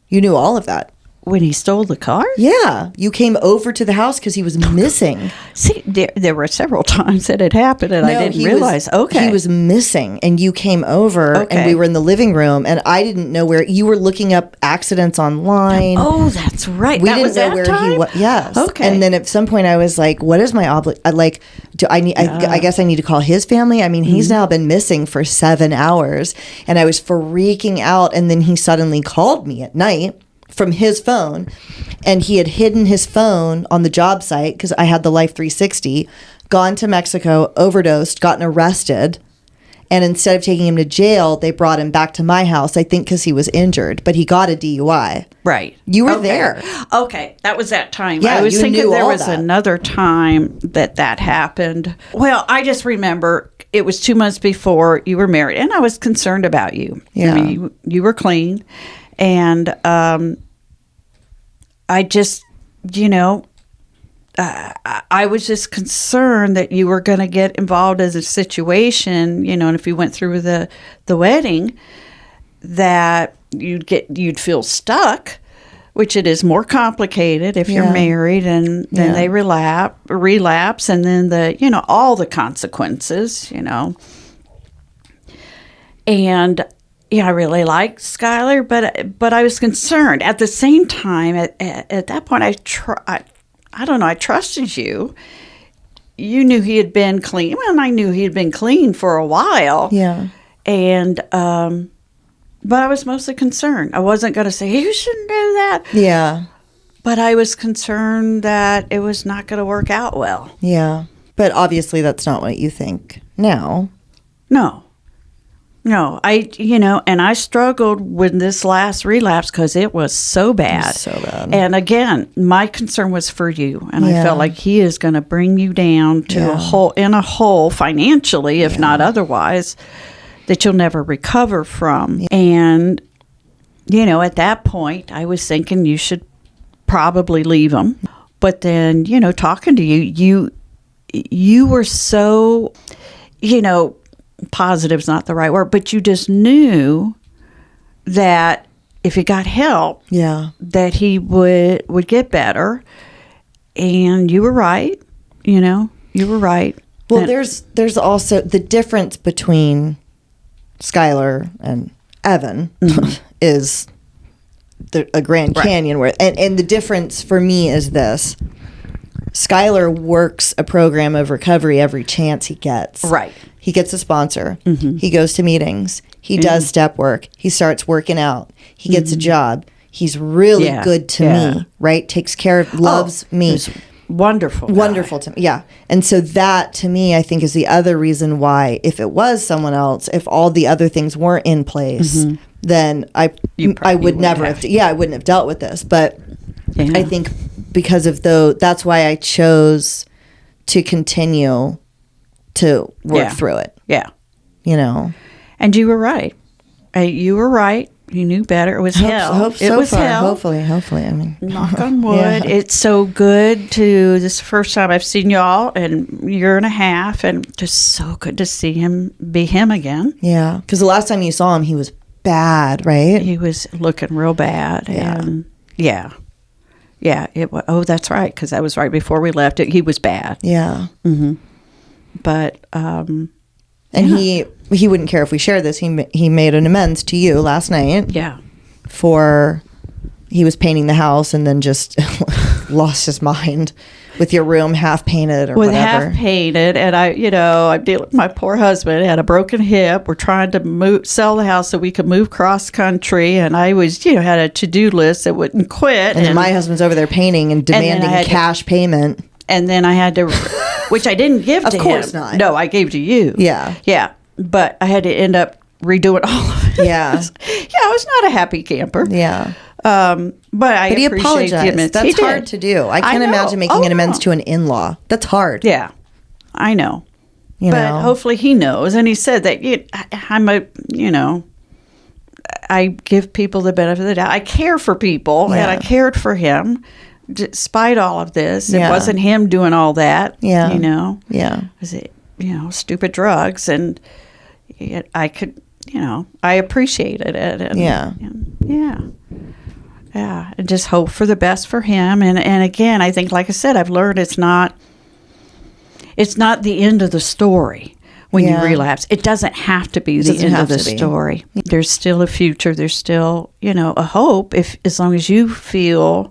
You knew all of that.
When he stole the car?
Yeah. You came over to the house because he was missing.
See, there were several times that it happened, and I didn't realize.
He was missing, and you came over, and we were in the living room, and I didn't know where. You were looking up accidents online.
Oh, that's right.
We didn't know where he was. Yes.
Okay.
And then at some point, I was like, what is my I guess I need to call his family. I mean, he's now been missing for 7 hours, and I was freaking out, and then he suddenly called me at night from his phone, and he had hidden his phone on the job site because I had the Life 360, gone to Mexico, overdosed, gotten arrested, and instead of taking him to jail, they brought him back to my house, I think because he was injured, but he got a DUI.
Right.
You were there.
Okay, that was that time.
Yeah,
I was thinking there was
that.
Another time that happened. Well, I just remember it was 2 months before you were married, and I was concerned about you.
Yeah.
I mean, you were clean, and I just, I was just concerned that you were going to get involved in a situation, and if you went through with the wedding, that you'd feel stuck. which it is more complicated if you're married, and then they relapse, and then all the consequences, And I really liked Skylar, but I was concerned. At the same time, at that point, I don't know, I trusted you. You knew he had been clean. Well, I knew he had been clean for a while.
Yeah.
And, but I was mostly concerned. I wasn't going to say, you shouldn't do that.
Yeah.
But I was concerned that it was not going to work out well.
Yeah. But obviously that's not what you think now.
No, and I struggled with this last relapse because it was so bad.
So bad.
And again, my concern was for you. And I felt like he is going to bring you down to a hole financially, if not otherwise, that you'll never recover from. Yeah. And, at that point, I was thinking you should probably leave him. But then, talking to you were so, positive's not the right word, but you just knew that if he got help, that he would get better. And you were right. You were right.
Well, there's also the difference between Skylar and Evan is a Grand Canyon where, and the difference for me is this: Skylar works a program of recovery every chance he gets.
Right.
He gets a sponsor. Mm-hmm. He goes to meetings. He does step work. He starts working out. He gets a job. He's really good to me, right? Takes care of, loves me.
Wonderful.
Wonderful to me. Yeah. And so that, to me, I think is the other reason why, if it was someone else, if all the other things weren't in place, then I would never have. I wouldn't have dealt with this. But I think because of that's why I chose to continue to work through it.
Yeah.
And
you were right. You were right. You knew better. It was hell.
It was hell. Hopefully. I mean,
knock on wood. It's so good this is the first time I've seen y'all in a year and a half, and just so good to see him be him again.
Yeah. Because the last time you saw him, he was bad, right?
He was looking real bad.
Yeah.
And it was. Oh, that's right. Because that was right before we left. He was bad.
Yeah.
Mm-hmm. But
and he wouldn't care if we share this. He made an amends to you last night.
Yeah.
He was painting the house and then just lost his mind with your room half painted or whatever.
Half painted, and I'm dealing with my poor husband. Had a broken hip. We're trying to sell the house so we could move cross country, and I was had a to-do list that wouldn't quit.
And my husband's over there painting and demanding cash payment.
And then I had to, which I didn't give to him.
Of course not.
No, I gave to you.
Yeah.
Yeah. But I had to end up redoing all of it.
Yeah.
I was not a happy camper.
Yeah.
But
he apologized. That's hard to do. I can't imagine making an amends to an in-law. That's hard.
Yeah. I know. But hopefully he knows. And he said that I give people the benefit of the doubt. I care for people, and I cared for him. Despite all of this, it wasn't him doing all that.
Yeah.
Was it, stupid drugs, and I could, I appreciated it. And, and just hope for the best for him. And again, I think, like I said, I've learned it's not the end of the story when you relapse. It doesn't have to be the end of the story. There's still a future. There's still, a hope as long as you feel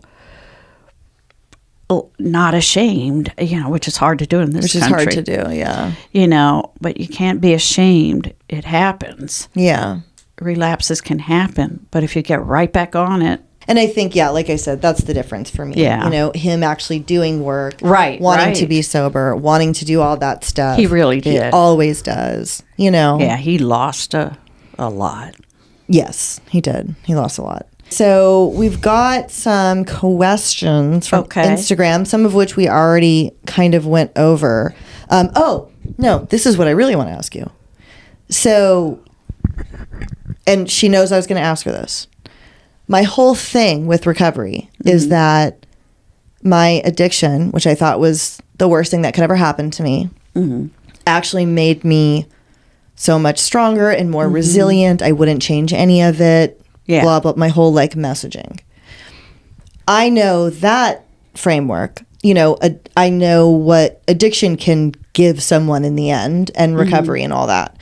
not ashamed, which is hard to do in this country.
Which is hard to do, yeah.
But you can't be ashamed. It happens.
Yeah.
Relapses can happen, but if you get right back on it.
And I think, like I said, that's the difference for me.
Yeah.
Him actually doing work.
Right.
Wanting to be sober, wanting to do all that stuff.
He really did.
He always does,
Yeah, he lost a lot.
Yes, he did. He lost a lot. So we've got some questions from Instagram, some of which we already kind of went over. This is what I really want to ask you. So, and she knows I was going to ask her this. My whole thing with recovery is that my addiction, which I thought was the worst thing that could ever happen to me, actually made me so much stronger and more resilient. I wouldn't change any of it. Yeah. Blah, blah, my whole messaging. I know that framework. You know, I know what addiction can give someone in the end, and recovery and all that.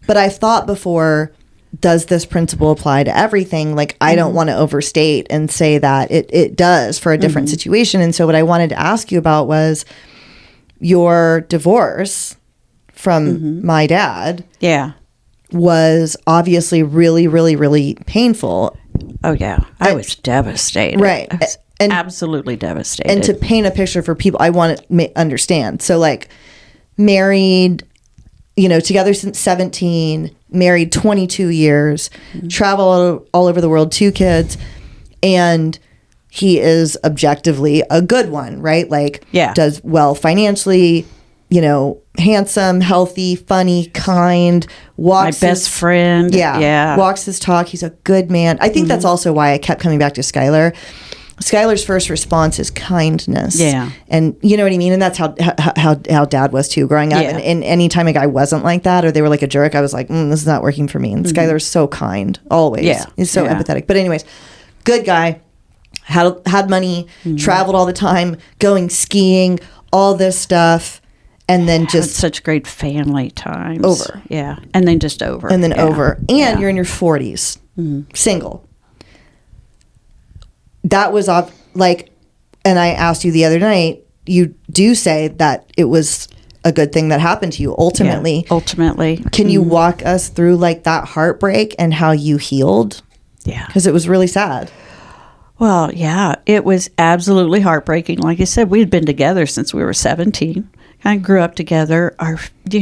But I thought before, does this principle apply to everything? Like, I don't want to overstate and say that it does for a different situation. And so what I wanted to ask you about was your divorce from my dad.
Yeah.
Was obviously really, really, really painful.
Oh, yeah. I was devastated.
Right.
I was absolutely devastated.
And to paint a picture for people, I want to understand. So, like, married, you know, together since 17, married 22 years, travel all over the world, 2 kids, and he is objectively a good one, right? Like, does well financially, you know, handsome, healthy, funny, kind, walks
my best friend. Yeah.
Walks his talk. He's a good man. I think that's also why I kept coming back to Skylar. Skylar's first response is kindness. Yeah. And you know what I mean? And that's how dad was too growing up. Yeah. And anytime a guy wasn't like that or they were like a jerk, I was like, this is not working for me. And Skylar's so kind, always. Yeah. He's so empathetic. But anyways, good guy, had money, traveled all the time, going skiing, all this stuff. And then just
such great family times.
Over.
Yeah. And then just over.
And then over. And you're in your 40s, single. That was like, and I asked you the other night, you do say that it was a good thing that happened to you ultimately.
Yeah, ultimately.
Can you walk us through like that heartbreak and how you healed? Yeah. Because it was really sad.
Well, yeah, it was absolutely heartbreaking. Like I said, we had been together since we were 17. Kind of grew up together. The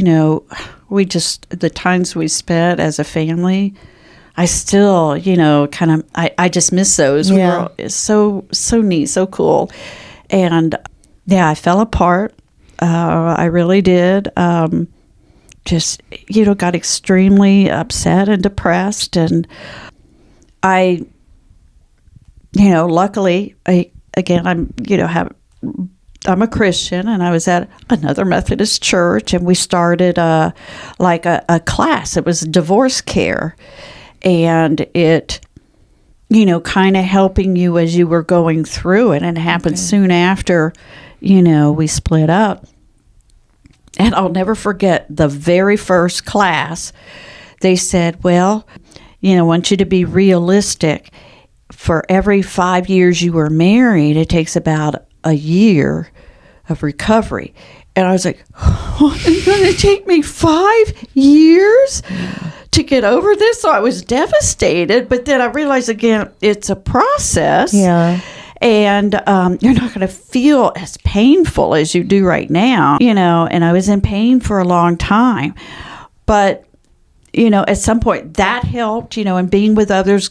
times we spent as a family, I still, I just miss those. Yeah. We were so neat, so cool. And yeah, I fell apart. I really did. Just, got extremely upset and depressed. And I, luckily, I'm a Christian, and I was at another Methodist church, and we started a class. It was divorce care, and it, kind of helping you as you were going through it. And it happened soon after, we split up. And I'll never forget the very first class. They said, well, I want you to be realistic. For every 5 years you were married, it takes about a year of recovery. And I was like, it's going to take me 5 years to get over this? So I was devastated. But then I realized, again, it's a process. Yeah. And you're not going to feel as painful as you do right now, and I was in pain for a long time. But at some point that helped, and being with others,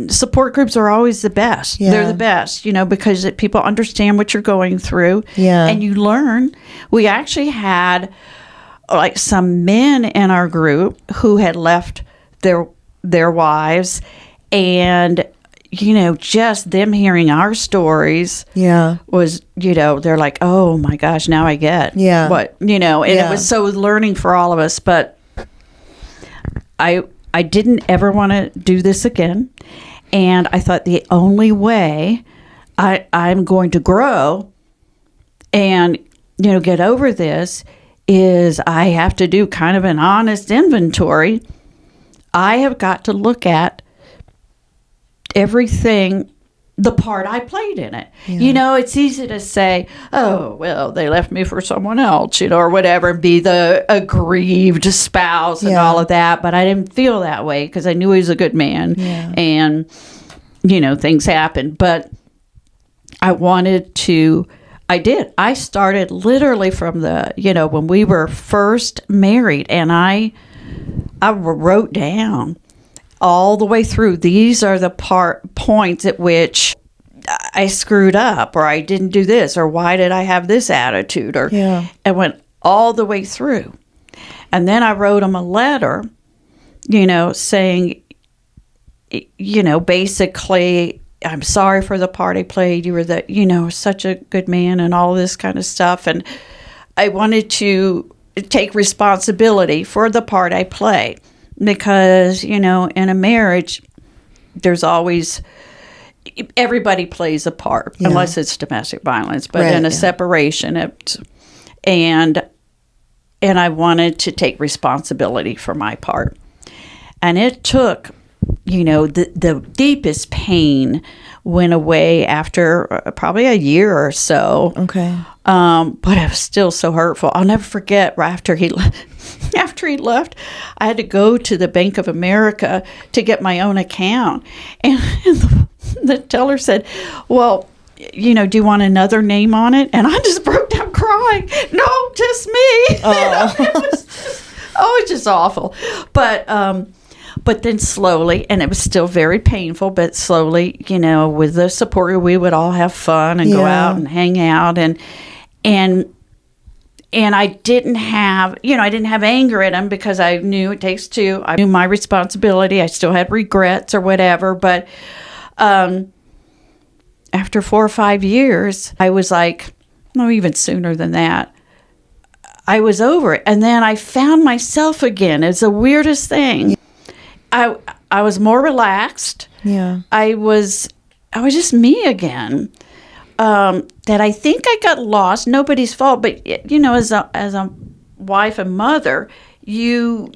support groups are always the best. Yeah. They're the best, because people understand what you're going through. Yeah. And you learn. We actually had like some men in our group who had left their wives, and just them hearing our stories was, they're like, oh my gosh, now I get what, and it was so learning for all of us. But I didn't ever want to do this again. And I thought the only way I'm going to grow and, get over this is I have to do kind of an honest inventory. I have got to look at everything, the part I played in it. Yeah. It's easy to say, oh, well, they left me for someone else, or whatever, and be the aggrieved spouse and all of that. But I didn't feel that way because I knew he was a good man. Yeah. And, things happened. But I did. I started literally from when we were first married, and I wrote down all the way through, these are the points at which I screwed up, or I didn't do this, or why did I have this attitude, or I went all the way through. And then I wrote him a letter, saying, basically, I'm sorry for the part I played. You were such a good man and all this kind of stuff. And I wanted to take responsibility for the part I played. Because, in a marriage, there's always, everybody plays a part, unless it's domestic violence. But in a separation, and I wanted to take responsibility for my part. And it took, the deepest pain went away after probably a year or so.
Okay.
But it was still so hurtful. I'll never forget, right after he left, I had to go to the Bank of America to get my own account. And the teller said, well, do you want another name on it? And I just broke down crying. No, just me.
Oh.
It's just awful. But then slowly, and it was still very painful, but slowly, with the support, we would all have fun and go out and hang out. And I didn't have, I didn't have anger at him because I knew it takes two. I knew my responsibility. I still had regrets or whatever. But after 4 or 5 years, I was like, no, even sooner than that, I was over it. And then I found myself again. It's the weirdest thing. I was more relaxed.
Yeah.
I was just me again. That I think I got lost. Nobody's fault, but as a wife and mother, you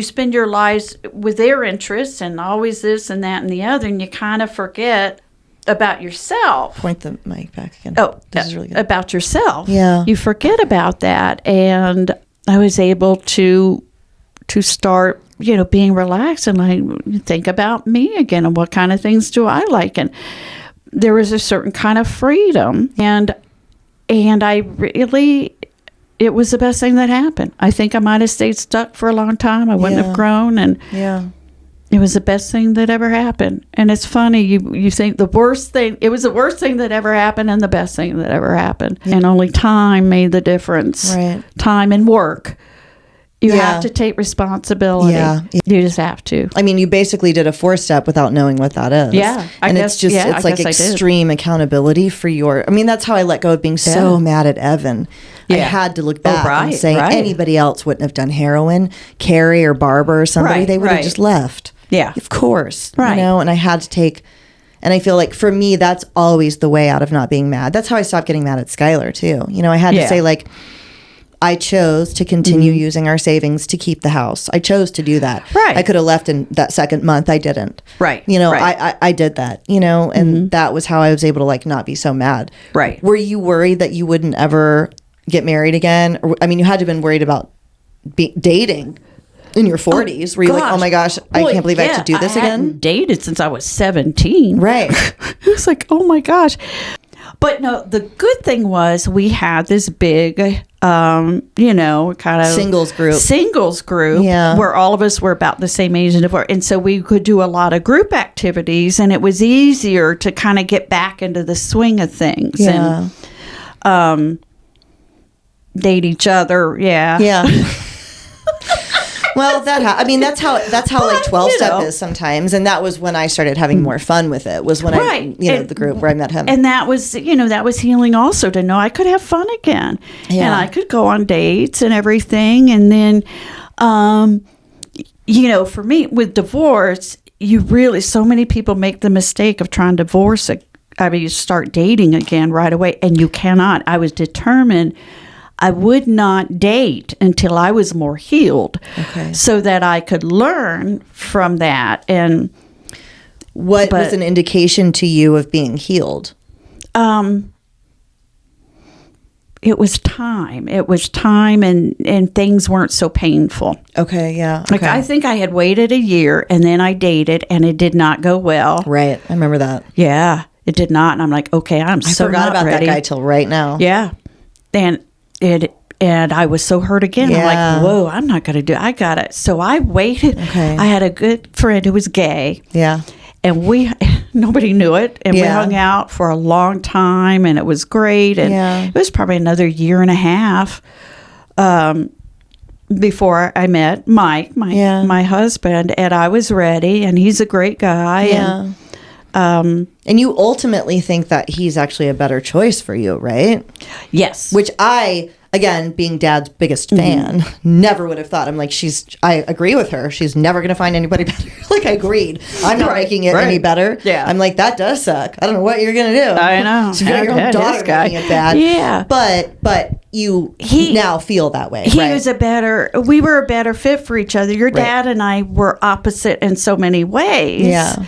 spend your lives with their interests and always this and that and the other, and you kind of forget about yourself.
Point the mic back again.
Oh,
this is really good.
About yourself.
Yeah.
You forget about that, and I was able to start, being relaxed and like think about me again and what kind of things do I like. And there was a certain kind of freedom, and I really, it was the best thing that happened. I think I might have stayed stuck for a long time. I wouldn't have grown, and it was the best thing that ever happened. And it's funny, you think it was the worst thing that ever happened and the best thing that ever happened. And only time made the difference.
Right.
Time and work. You have to take responsibility. Yeah. You just have to.
I mean, you basically did a 4-step without knowing what that is.
Yeah.
It's like extreme accountability for that's how I let go of being so mad at Evan. Yeah. I had to look back and say anybody else wouldn't have done heroin, Carrie or Barbara or somebody. They would have just left.
Yeah.
Of course.
Right.
And I had to take, and I feel like for me, that's always the way out of not being mad. That's how I stopped getting mad at Skylar too. I had to say like, I chose to continue using our savings to keep the house. I chose to do that.
Right.
I could have left in that second month. I didn't.
Right.
I did that, and that was how I was able to like not be so mad.
Right.
Were you worried that you wouldn't ever get married again? Or, you had to have been worried about dating in your 40s. Were you like, oh my gosh, I can't believe I have to do this again? I hadn't
dated since I was 17.
Right.
It was like, oh my gosh. But no, the good thing was we had this big, kind of
singles group,
where all of us were about the same age, and so we could do a lot of group activities, and it was easier to kind of get back into the swing of things and date each other. Yeah.
Well, that's how like 12-step is sometimes, and that was when I started having more fun with it. Was when the group where I met him,
and that was healing also to know I could have fun again, and I could go on dates and everything, and then, for me with divorce, so many people make the mistake of trying to divorce. You start dating again right away, and you cannot. I was determined I would not date until I was more healed, so that I could learn from that. And
what was an indication to you of being healed?
It was time. And things weren't so painful.
Okay, yeah.
Like I think I had waited a year, and then I dated, and it did not go well.
Right, I remember that.
Yeah, it did not. And I'm like, okay, I
forgot about
ready.
That guy till right now.
Yeah, and I was so hurt again. I'm like, whoa, I'm not going to do it. I got it. So I waited. Okay. I had a good friend who was gay.
Yeah.
And nobody knew it. And we hung out for a long time, and it was great. And it was probably another year and a half before I met Mike, my husband, and I was ready, and he's a great guy.
Yeah. And you ultimately think that he's actually a better choice for you, right?
Yes.
Which I, again, being Dad's biggest fan, never would have thought. I'm like, I agree with her. She's never going to find anybody better. Like, agreed. I'm not making it any better.
Yeah.
I'm like, that does suck. I don't know what you're going to do.
I know.
So you got your own daughter making it bad.
Yeah.
But you now feel that way.
We were a better fit for each other. Your dad and I were opposite in so many ways.
Yeah.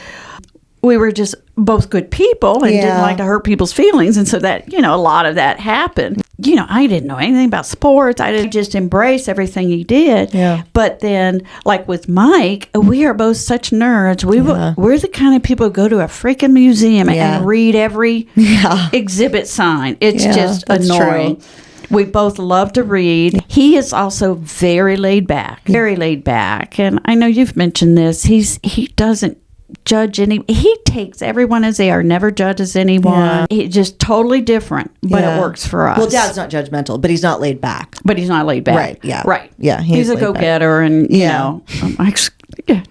We were just both good people and didn't like to hurt people's feelings. And so that, a lot of that happened. I didn't know anything about sports. I didn't just embrace everything he did.
Yeah.
But then, like with Mike, we are both such nerds. We're the kind of people who go to a freaking museum and read every exhibit sign. It's just annoying. True. We both love to read. He is also very laid back. And I know you've mentioned this. He doesn't judge he takes everyone as they are, never judges anyone. He's just totally different, but it works for us.
Well, Dad's not judgmental, but he's not laid back.
Right, yeah. Right.
Yeah,
he's a go-getter and,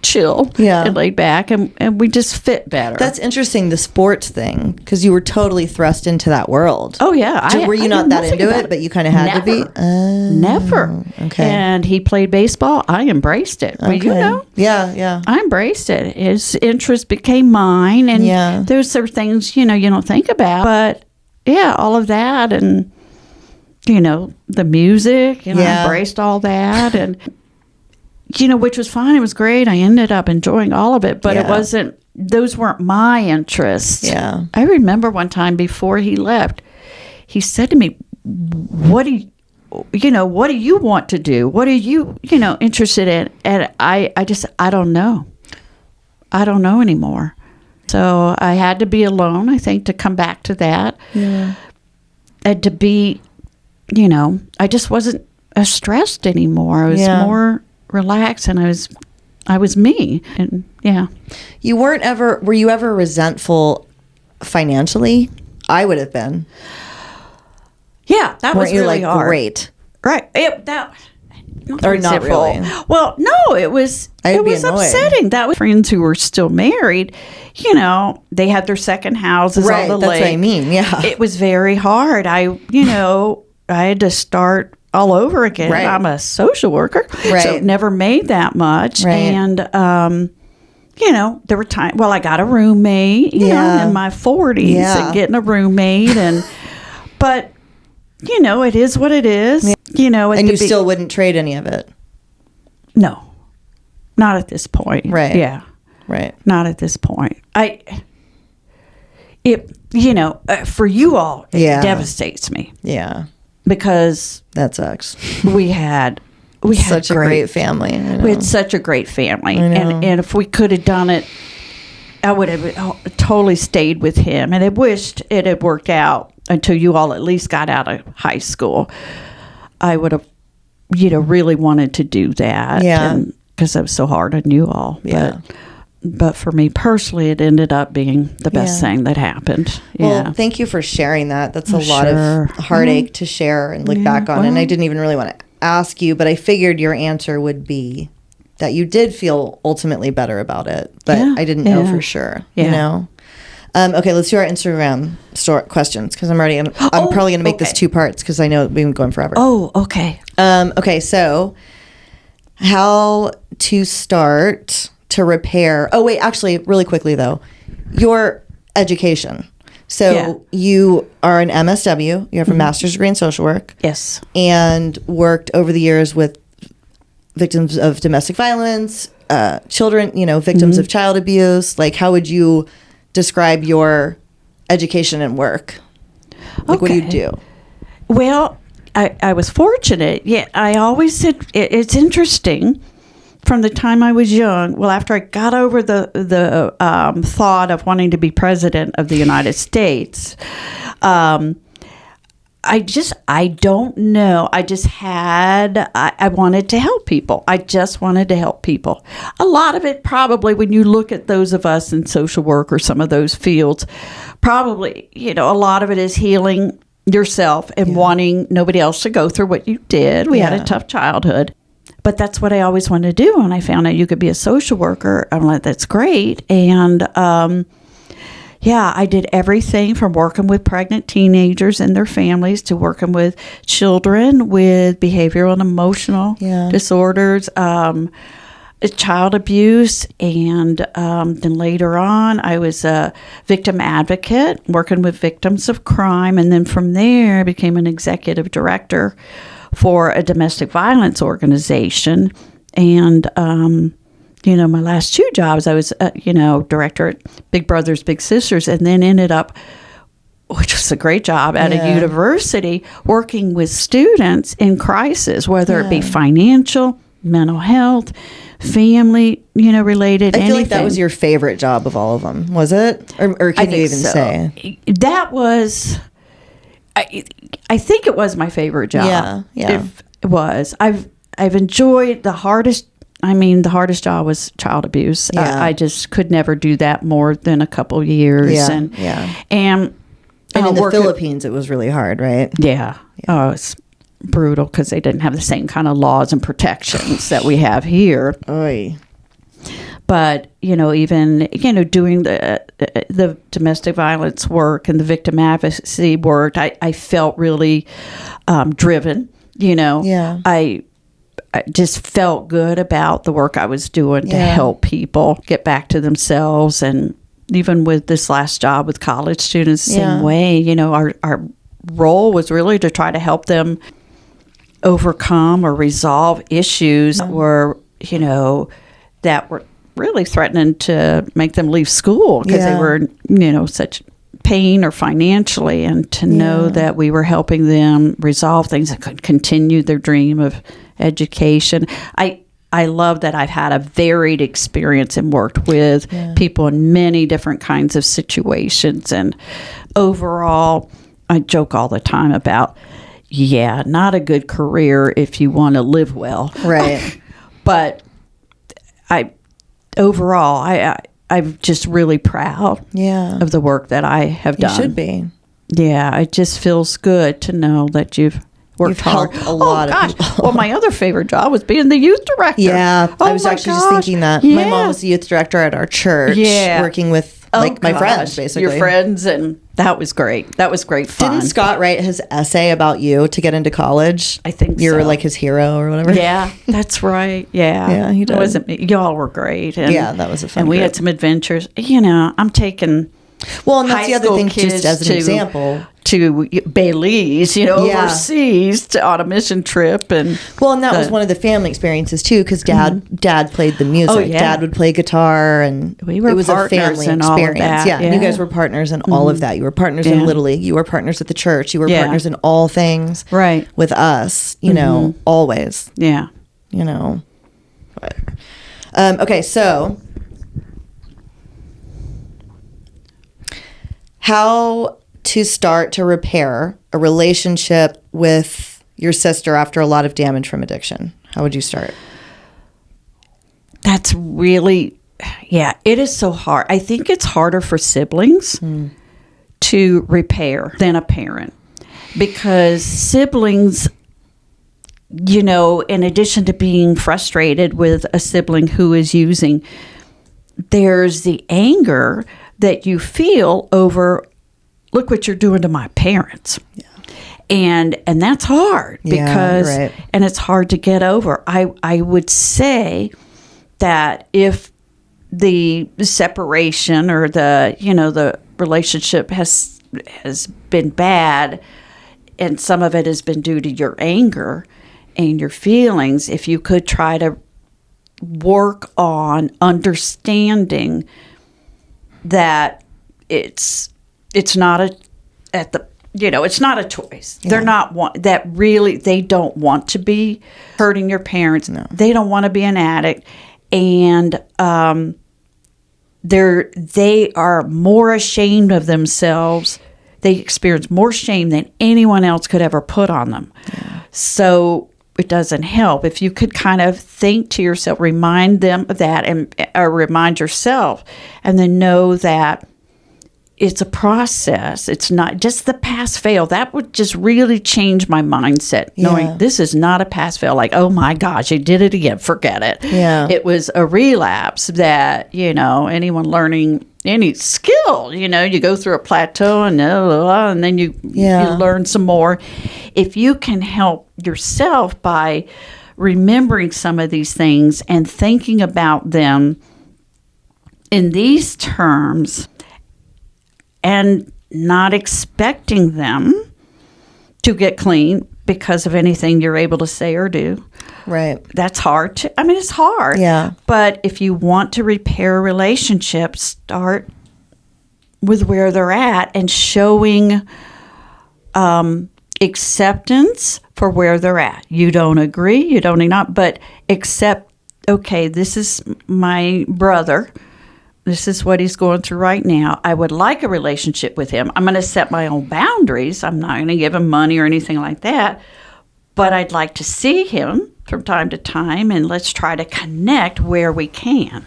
chill and laid back, and we just fit better.
That's interesting, the sports thing, because you were totally thrust into that world.
Oh, yeah.
Were you not that into it, but you kind of had to be?
Never.
Okay.
And he played baseball. I embraced it. Okay.
Yeah.
I embraced it. His interest became mine, and there's certain things, you don't think about. But, all of that, and, the music, I embraced all that, and... which was fine. It was great. I ended up enjoying all of it, but those weren't my interests. Yeah. I remember one time before he left, he said to me, what do you want to do? What are you, interested in? And I don't know. I don't know anymore. So I had to be alone, I think, to come back to that. Yeah. And to be, I just wasn't as stressed anymore. I was more relaxed, and I was me, and were you ever resentful financially? I would have been. Yeah, that was really hard.
Great,
right?
Or not really.
Well, no, it was upsetting. That was friends who were still married. They had their second houses on the lake.
That's what I mean. Yeah,
it was very hard. I had to start all over again. Right. I'm a social worker, so never made that much. Right. And, there were times, I got a roommate, in my 40s and getting a roommate. But, it is what it is. Yeah.
And you still wouldn't trade any of it?
No, not at this point.
Right.
Yeah.
Right.
Not at this point. For you all, it devastates me.
Yeah.
Because
that sucks.
We had
such a great family.
We had such a great family, and if we could have done it, I would have totally stayed with him. And I wished it had worked out until you all at least got out of high school. I would have, really wanted to do that. Yeah, because it was so hard on you all. Yeah. But for me personally, it ended up being the best thing that happened.
Well, thank you for sharing that. That's a lot of heartache to share and look back on. And I didn't even really want to ask you, but I figured your answer would be that you did feel ultimately better about it. But I didn't know for sure, Okay, let's do our Instagram questions, because I'm probably going to make this 2 parts, because I know we've been going forever.
Oh, okay.
Okay, so how to start to repair. Oh, wait, actually, really quickly, though. Your education. So you are an MSW. You have a master's degree in social work.
Yes.
And worked over the years with victims of domestic violence, children, victims of child abuse. Like, how would you describe your education and work? Like, what do you do?
Well, I was fortunate. Yeah, I always said it's interesting. From the time I was young, after I got over the thought of wanting to be president of the United States, I don't know. I wanted to help people. I just wanted to help people. A lot of it probably, when you look at those of us in social work or some of those fields, probably, a lot of it is healing yourself and wanting nobody else to go through what you did. We had a tough childhood. But that's what I always wanted to do. And I found out you could be a social worker. I'm like, that's great. And I did everything from working with pregnant teenagers and their families to working with children with behavioral and emotional disorders. child abuse, and then later on I was a victim advocate working with victims of crime, and then from there I became an executive director for a domestic violence organization. And my last 2 jobs I was director at Big Brothers Big Sisters, and then ended up, which was a great job, at a university working with students in crisis, whether it be financial, mental health, family, related.
I feel like that was your favorite job of all of them, was it? Or can you even say?
That was, I think it was my favorite job.
Yeah.
It was. I've enjoyed the hardest job was child abuse.
Yeah.
I just could never do that more than a couple years.
Yeah.
And
in the Philippines, it was really hard, right?
Yeah. Oh, it's brutal because they didn't have the same kind of laws and protections that we have here.
Oy.
But, even, doing the domestic violence work and the victim advocacy work, I felt really driven,
Yeah.
I just felt good about the work I was doing to help people get back to themselves. And even with this last job with college students, same way, our role was really to try to help them overcome or resolve issues or, that were really threatening to make them leave school because they were, such pain or financially, and to know that we were helping them resolve things that could continue their dream of education. I love that I've had a varied experience and worked with people in many different kinds of situations. And overall, I joke all the time about, not a good career if you want to live well.
Right.
But I'm just really proud of the work that I have done.
You should be.
Yeah, it just feels good to know that you've worked hard.
Helped a lot of people.
Well, my other favorite job was being the youth director.
Yeah, I was actually just thinking that.
Yeah.
My mom was the youth director at our church, working with my friends, basically.
Your friends, and that was great. That was great fun.
Didn't Scott write his essay about you to get into college?
I think
you were like his hero or whatever.
Yeah, that's right. Yeah,
he did.
It wasn't me. Y'all were great. And,
that was a fun.
And we
group.
had some adventures. I'm taking.
Well, and that's the other thing, just as an example.
To Belize, overseas on a mission trip, and
that was one of the family experiences too, because Dad played the music.
Oh, yeah.
Dad would play guitar, and
it was a family experience.
All of that. Yeah, you guys were partners in all of that. You were partners in Little League. You were partners with the church. You were partners in all things.
Right.
With us, always.
Yeah.
Okay, so how to start to repair a relationship with your sister after a lot of damage from addiction? How would you start?
That's really, it is so hard. I think it's harder for siblings to repair than a parent, because siblings, in addition to being frustrated with a sibling who is using, there's the anger that you feel over, look what you're doing to my parents. Yeah. And that's hard because, and it's hard to get over. I would say that if the separation or the relationship has been bad, and some of it has been due to your anger and your feelings, if you could try to work on understanding that it's not it's not a choice. Yeah. They're not they don't want to be hurting your parents. No. They don't want to be an addict, and they are more ashamed of themselves. They experience more shame than anyone else could ever put on them. Yeah. So it doesn't help if you could kind of think to yourself, remind them of that, and remind yourself, and then know that it's a process. It's not just the pass fail. That would just really change my mindset, knowing this is not a pass fail. Like, oh my gosh, you did it again. Forget it. Yeah. It was a relapse that, anyone learning any skill, you go through a plateau and then you learn some more. If you can help yourself by remembering some of these things and thinking about them in these terms and not expecting them to get clean because of anything you're able to say or do.
Right.
That's hard. It's hard.
Yeah.
But if you want to repair relationships, start with where they're at and showing acceptance for where they're at. You don't agree, you don't not, but accept, okay, this is my brother. This is what he's going through right now. I would like a relationship with him. I'm going to set my own boundaries. I'm not going to give him money or anything like that. But I'd like to see him from time to time, and let's try to connect where we can.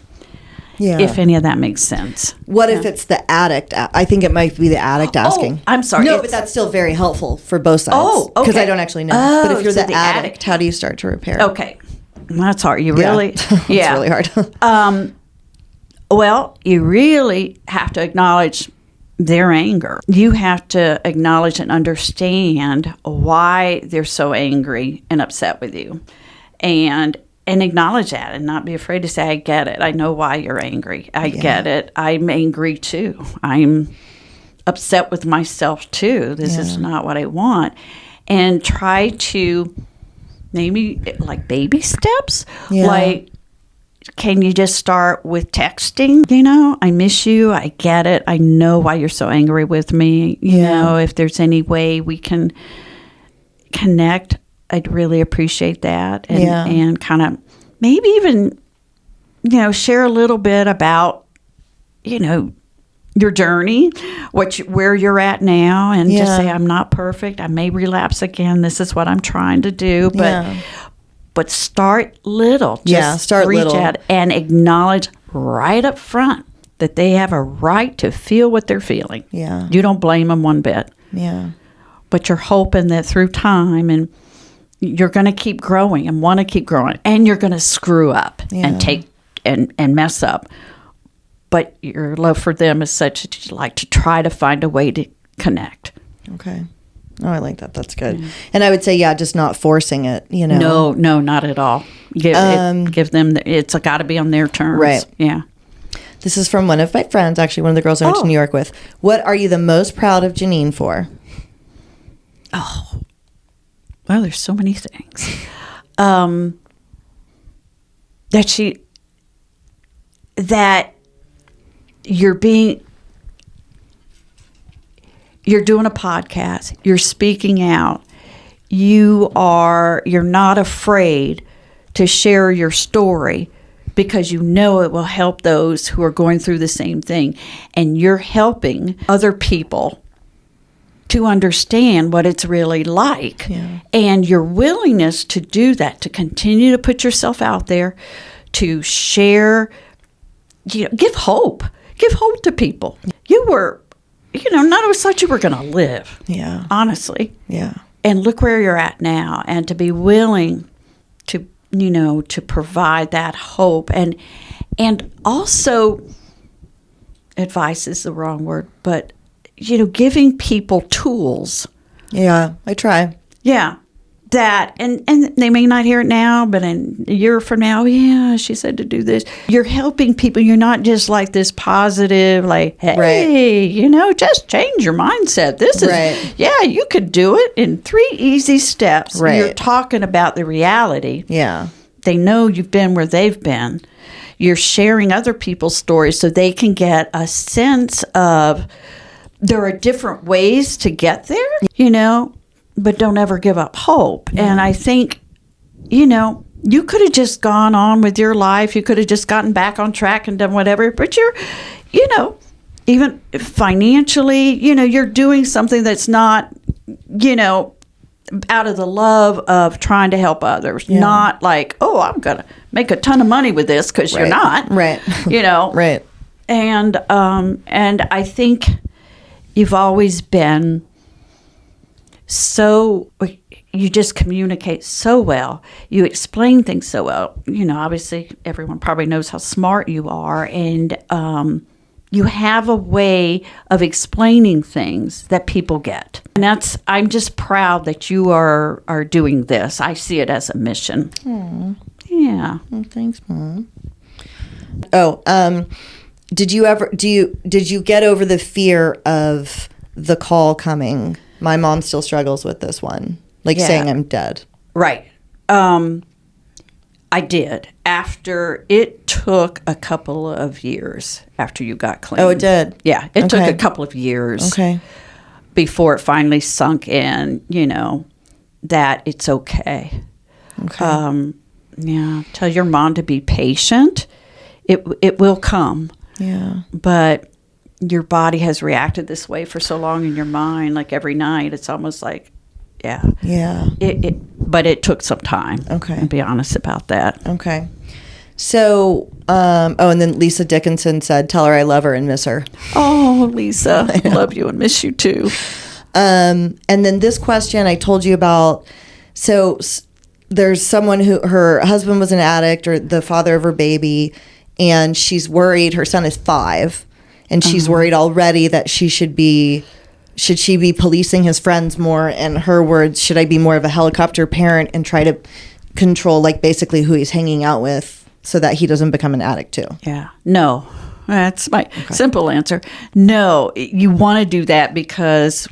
Yeah. If any of that makes sense.
What if it's the addict? I think it might be the addict asking.
Oh, I'm sorry.
No, but that's still very helpful for both sides. Oh, okay. Because I don't actually know. But if you're the addict, how do you start to repair?
Okay. That's hard. You really?
Yeah. It's really hard.
Well, you really have to acknowledge their anger. You have to acknowledge and understand why they're so angry and upset with you. And acknowledge that and not be afraid to say, I get it. I know why you're angry. I get it. I'm angry too. I'm upset with myself too. This is not what I want. And try to maybe like baby steps. Yeah. Like, can you just start with texting? I miss you. I get it. I know why you're so angry with me. You know, if there's any way we can connect, I'd really appreciate that. And kind of maybe even, share a little bit about, your journey, where you're at now, and just say, I'm not perfect. I may relapse again. This is what I'm trying to do. But start little. Just
start
reach
little.
out and acknowledge right up front that they have a right to feel what they're feeling.
Yeah.
You don't blame them one bit.
Yeah.
But you're hoping that through time and you're going to keep growing and want to keep growing, and you're going to screw up and take and mess up. But your love for them is such that you like to try to find a way to connect.
Okay. Oh, I like that. That's good. And I would say, just not forcing it,
No, not at all. Give them, it's got to be on their terms.
Right.
Yeah.
This is from one of my friends, actually, one of the girls I went to New York with. What are you the most proud of Janine for?
Oh, well, there's so many things. That you're doing a podcast, you're speaking out, you're not afraid to share your story because you know it will help those who are going through the same thing, and you're helping other people to understand what it's really like. And your willingness to do that, to continue to put yourself out there, to share, give hope to people. You were, none of us thought you were going to live.
Yeah.
Honestly.
Yeah.
And look where you're at now, and to be willing to, to provide that hope, and also, advice is the wrong word, but giving people tools.
Yeah, I try.
Yeah. That, and they may not hear it now, but in a year from now, she said to do this. You're helping people. You're not just like this positive, like, hey, just change your mindset. This is, you could do it in 3 easy steps.
Right.
You're talking about the reality.
Yeah.
They know you've been where they've been. You're sharing other people's stories so they can get a sense of there are different ways to get there, but don't ever give up hope. Yeah. And I think, you could have just gone on with your life. You could have just gotten back on track and done whatever. But you're, even financially, you're doing something that's not, out of the love of trying to help others. Yeah. Not like, I'm going to make a ton of money with this, because you're not.
Right.
Right. And I think you've always been you just communicate so well. You explain things so well. Obviously everyone probably knows how smart you are, and you have a way of explaining things that people get. And I'm just proud that you are doing this. I see it as a mission.
Aww.
Yeah.
Well, thanks, Mom. Oh, did you get over the fear of the call coming? My mom still struggles with this one, saying I'm dead.
Right. I did. After it took a couple of years after you got clean.
Oh, it did?
Yeah, it took a couple of years.
Okay.
Before it finally sunk in, that it's okay.
Okay.
Yeah, tell your mom to be patient. It will come.
Yeah.
But your body has reacted this way for so long in your mind, like every night. It's almost like, yeah.
Yeah.
But it took some time.
Okay.
I'll be honest about that.
Okay. So, and then Lisa Dickinson said, tell her I love her and miss her.
Oh, Lisa, I love you and miss you too.
And then this question I told you about, so there's someone who, her husband was an addict or the father of her baby, and she's worried, her son is 5, and she's worried already that should she be policing his friends more? In her words, should I be more of a helicopter parent and try to control basically who he's hanging out with so that he doesn't become an addict too?
Yeah. No. That's my simple answer. No, you want to do that because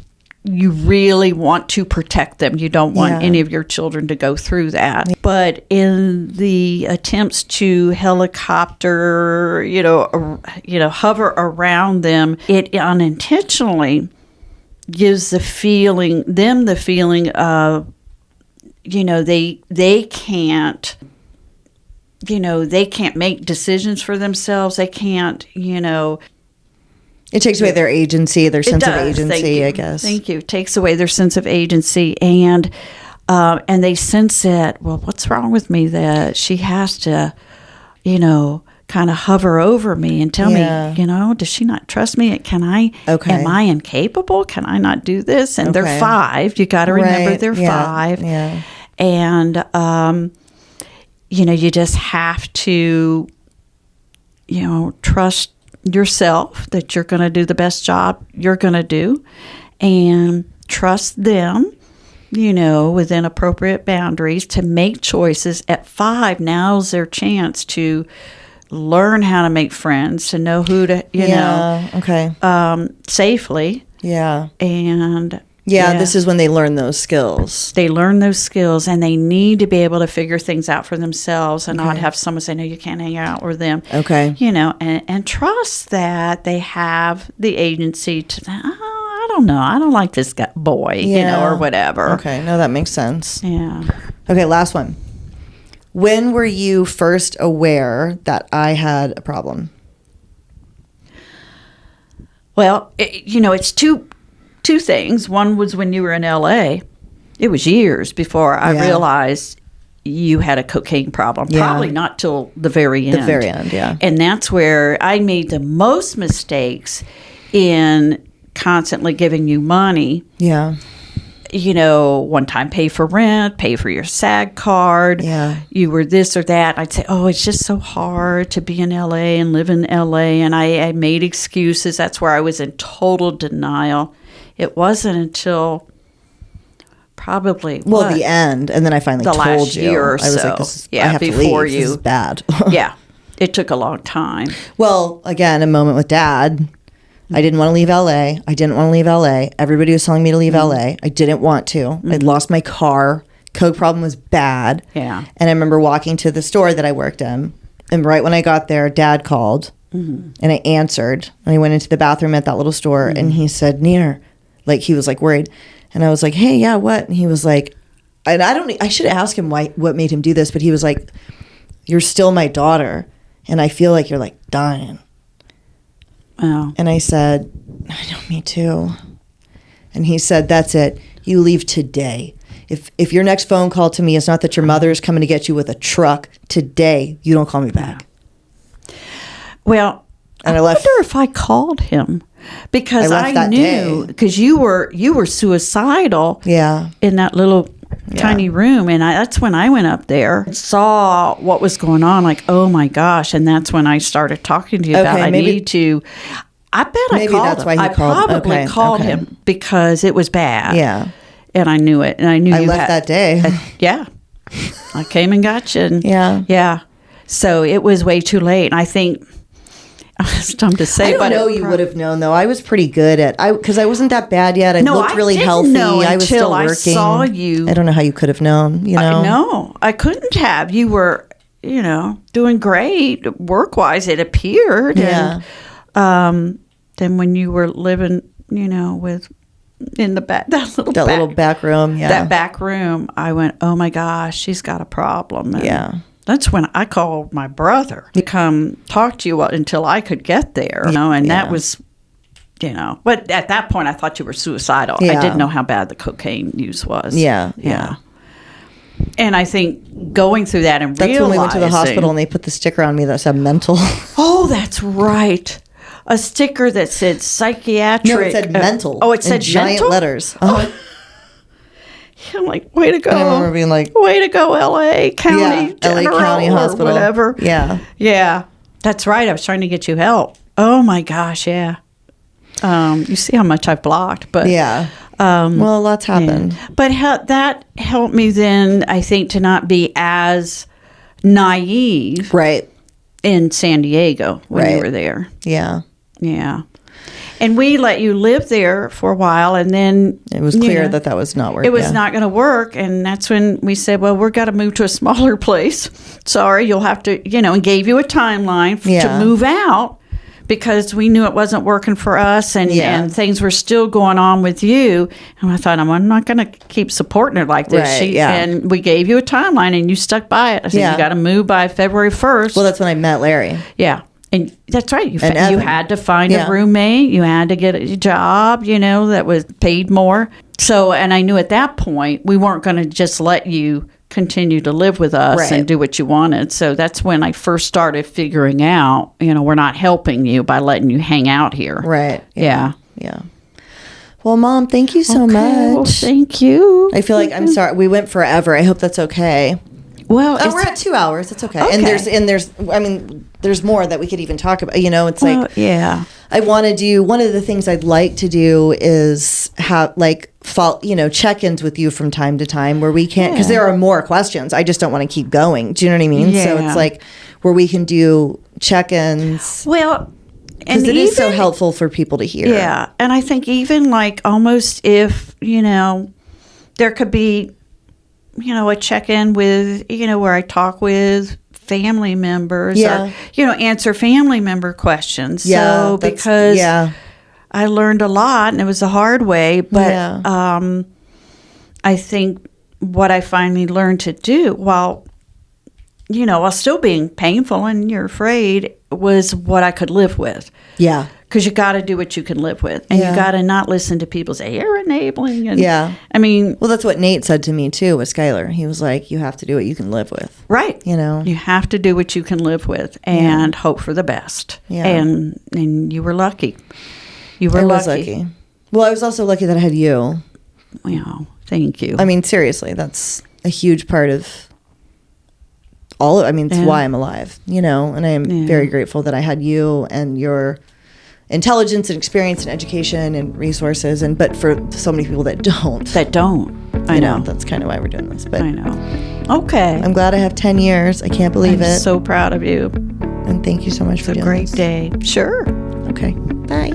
you really want to protect them. You don't want any of your children to go through that. But in the attempts to helicopter, hover around them, it unintentionally gives the feeling of, they can't, they can't make decisions for themselves. They can't,
It takes away their agency, their sense of agency, I guess.
Thank you. It takes away their sense of agency, and they sense that, well, what's wrong with me that she has to, kind of hover over me and tell me, does she not trust me? Am I incapable? Can I not do this? And they're 5. You got to remember they're 5.
Yeah.
And, you just have to, trust yourself that you're going to do the best job you're going to do, and trust them, within appropriate boundaries to make choices. At 5, now's their chance to learn how to make friends, to know who to, safely.
Yeah.
And
this is when they learn those skills.
They learn those skills, and they need to be able to figure things out for themselves and not have someone say, no, you can't hang out with them.
Okay.
And trust that they have the agency to, I don't know, I don't like this boy, or whatever.
Okay. No, that makes sense.
Yeah.
Okay, last one. When were you first aware that I had a problem?
Well, it's two things. One was when you were in LA. It was years before I realized you had a cocaine problem.
Yeah.
Probably not till the very end.
The very end, yeah.
And that's where I made the most mistakes in constantly giving you money.
Yeah.
One time pay for rent, pay for your SAG card.
Yeah.
You were this or that. I'd say, oh, it's just so hard to be in LA and live in LA. And I made excuses. That's where I was in total denial. It wasn't until probably
the end, and then I finally told
last
you.
year or
I was
so.
I have to leave.
You.
This is bad.
Yeah, it took a long time.
Well, again, a moment with Dad. I didn't want to leave LA. Everybody was telling me to leave LA. I didn't want to. I'd lost my car. Coke problem was bad.
Yeah.
And I remember walking to the store that I worked in, and right when I got there, Dad called, and I answered, and I went into the bathroom at that little store, and he said, Nir. He was worried. And I was like, hey, yeah, what? And he was like, and I should have asked him what made him do this, but he was like, you're still my daughter. And I feel like you're dying.
Wow.
And I said, I know, me too. And he said, that's it. You leave today. If your next phone call to me is not that your mother is coming to get you with a truck, today, you don't call me back.
Well,
and
I wonder if I called him. Because I knew, because you were suicidal in that little tiny room. And that's when I went up there and saw what was going on. Oh, my gosh. And that's when I started talking to you about I need to. I bet I
Maybe
called
that's
him.
why he
I
called.
probably called him because it was bad.
Yeah.
And I knew it. And I knew
I left that day.
Yeah. I came and got you. And
yeah.
So it was way too late. And I think, it's dumb to say,
I don't know you would have known, though. I was pretty good at, because I wasn't that bad yet. I looked really healthy. I was still working. I saw you. I don't know how you could have known,
No, I couldn't have. You were, doing great work-wise, it appeared.
Yeah.
And then when you were living, with in the back, that little
back room,
that back room, I went, oh my gosh, she's got a problem. And that's when I called my brother to come talk to you until I could get there, and that was, but at that point I thought you were suicidal. I didn't know how bad the cocaine use was.
Yeah.
And I think going through that and realizing. That's when we went
to the hospital and they put the sticker on me that said mental.
Oh, that's right. A sticker that said psychiatric.
No, it said mental.
It said
giant
mental?
letters.
I'm like, way to go.
And I remember being like,
way to go, LA County General,
LA County Hospital.
Or whatever.
Yeah.
That's right. I was trying to get you help. Oh my gosh, yeah. You see how much I've blocked, but
well, lots happened.
Yeah. But that helped me then, I think, to not be as naive,
right,
in San Diego when you were there.
Yeah.
And we let you live there for a while, and then
it was clear that was not working.
It was not going to work, and that's when we said, well, we're got to move to a smaller place. Sorry, you'll have to, and gave you a timeline to move out because we knew it wasn't working for us, and things were still going on with you. And I thought, I'm not going to keep supporting her like this.
Right,
And we gave you a timeline, and you stuck by it. I said, you got to move by February 1st.
Well, that's when I met Larry.
Yeah. And that's right. You had to find a roommate. You had to get a job, that was paid more. So, and I knew at that point we weren't going to just let you continue to live with us and do what you wanted. So that's when I first started figuring out, we're not helping you by letting you hang out here.
Right.
Yeah.
Well, Mom, thank you so much.
Well, thank you.
I feel like I'm sorry. We went forever. I hope that's okay.
Well,
we're at 2 hours. It's okay. And there's more that we could even talk about. It's like, I want to do, one of the things I'd like to do is have check-ins with you from time to time where we can't, because there are more questions. I just don't want to keep going. Do you know what I mean?
Yeah.
So it's like where we can do check-ins.
Well,
because it is so helpful for people to hear.
Yeah. And I think even like almost if, there could be, a check-in with, where I talk with family members or, answer family member questions.
Yeah,
so because I learned a lot and it was the hard way, but I think what I finally learned to do while still being painful and you're afraid was what I could live with.
Yeah.
Because you got to do what you can live with. And you got to not listen to people say, you're enabling. And, well,
that's what Nate said to me, too, with Skylar. He was like, you have to do what you can live with.
Right. You have to do what you can live with and hope for the best. Yeah. And you were lucky. I was lucky.
Well, I was also lucky that I had you.
Thank you.
I mean, seriously, that's a huge part of it's why I'm alive, and I am very grateful that I had you and your intelligence and experience and education and resources, but for so many people that don't.
I know.
That's kind of why we're doing this. But
I know. Okay.
I'm glad I have 10 years. I can't believe it.
I'm so proud of you.
And thank you so much for doing this.
It's a great day. Sure.
Okay. Bye.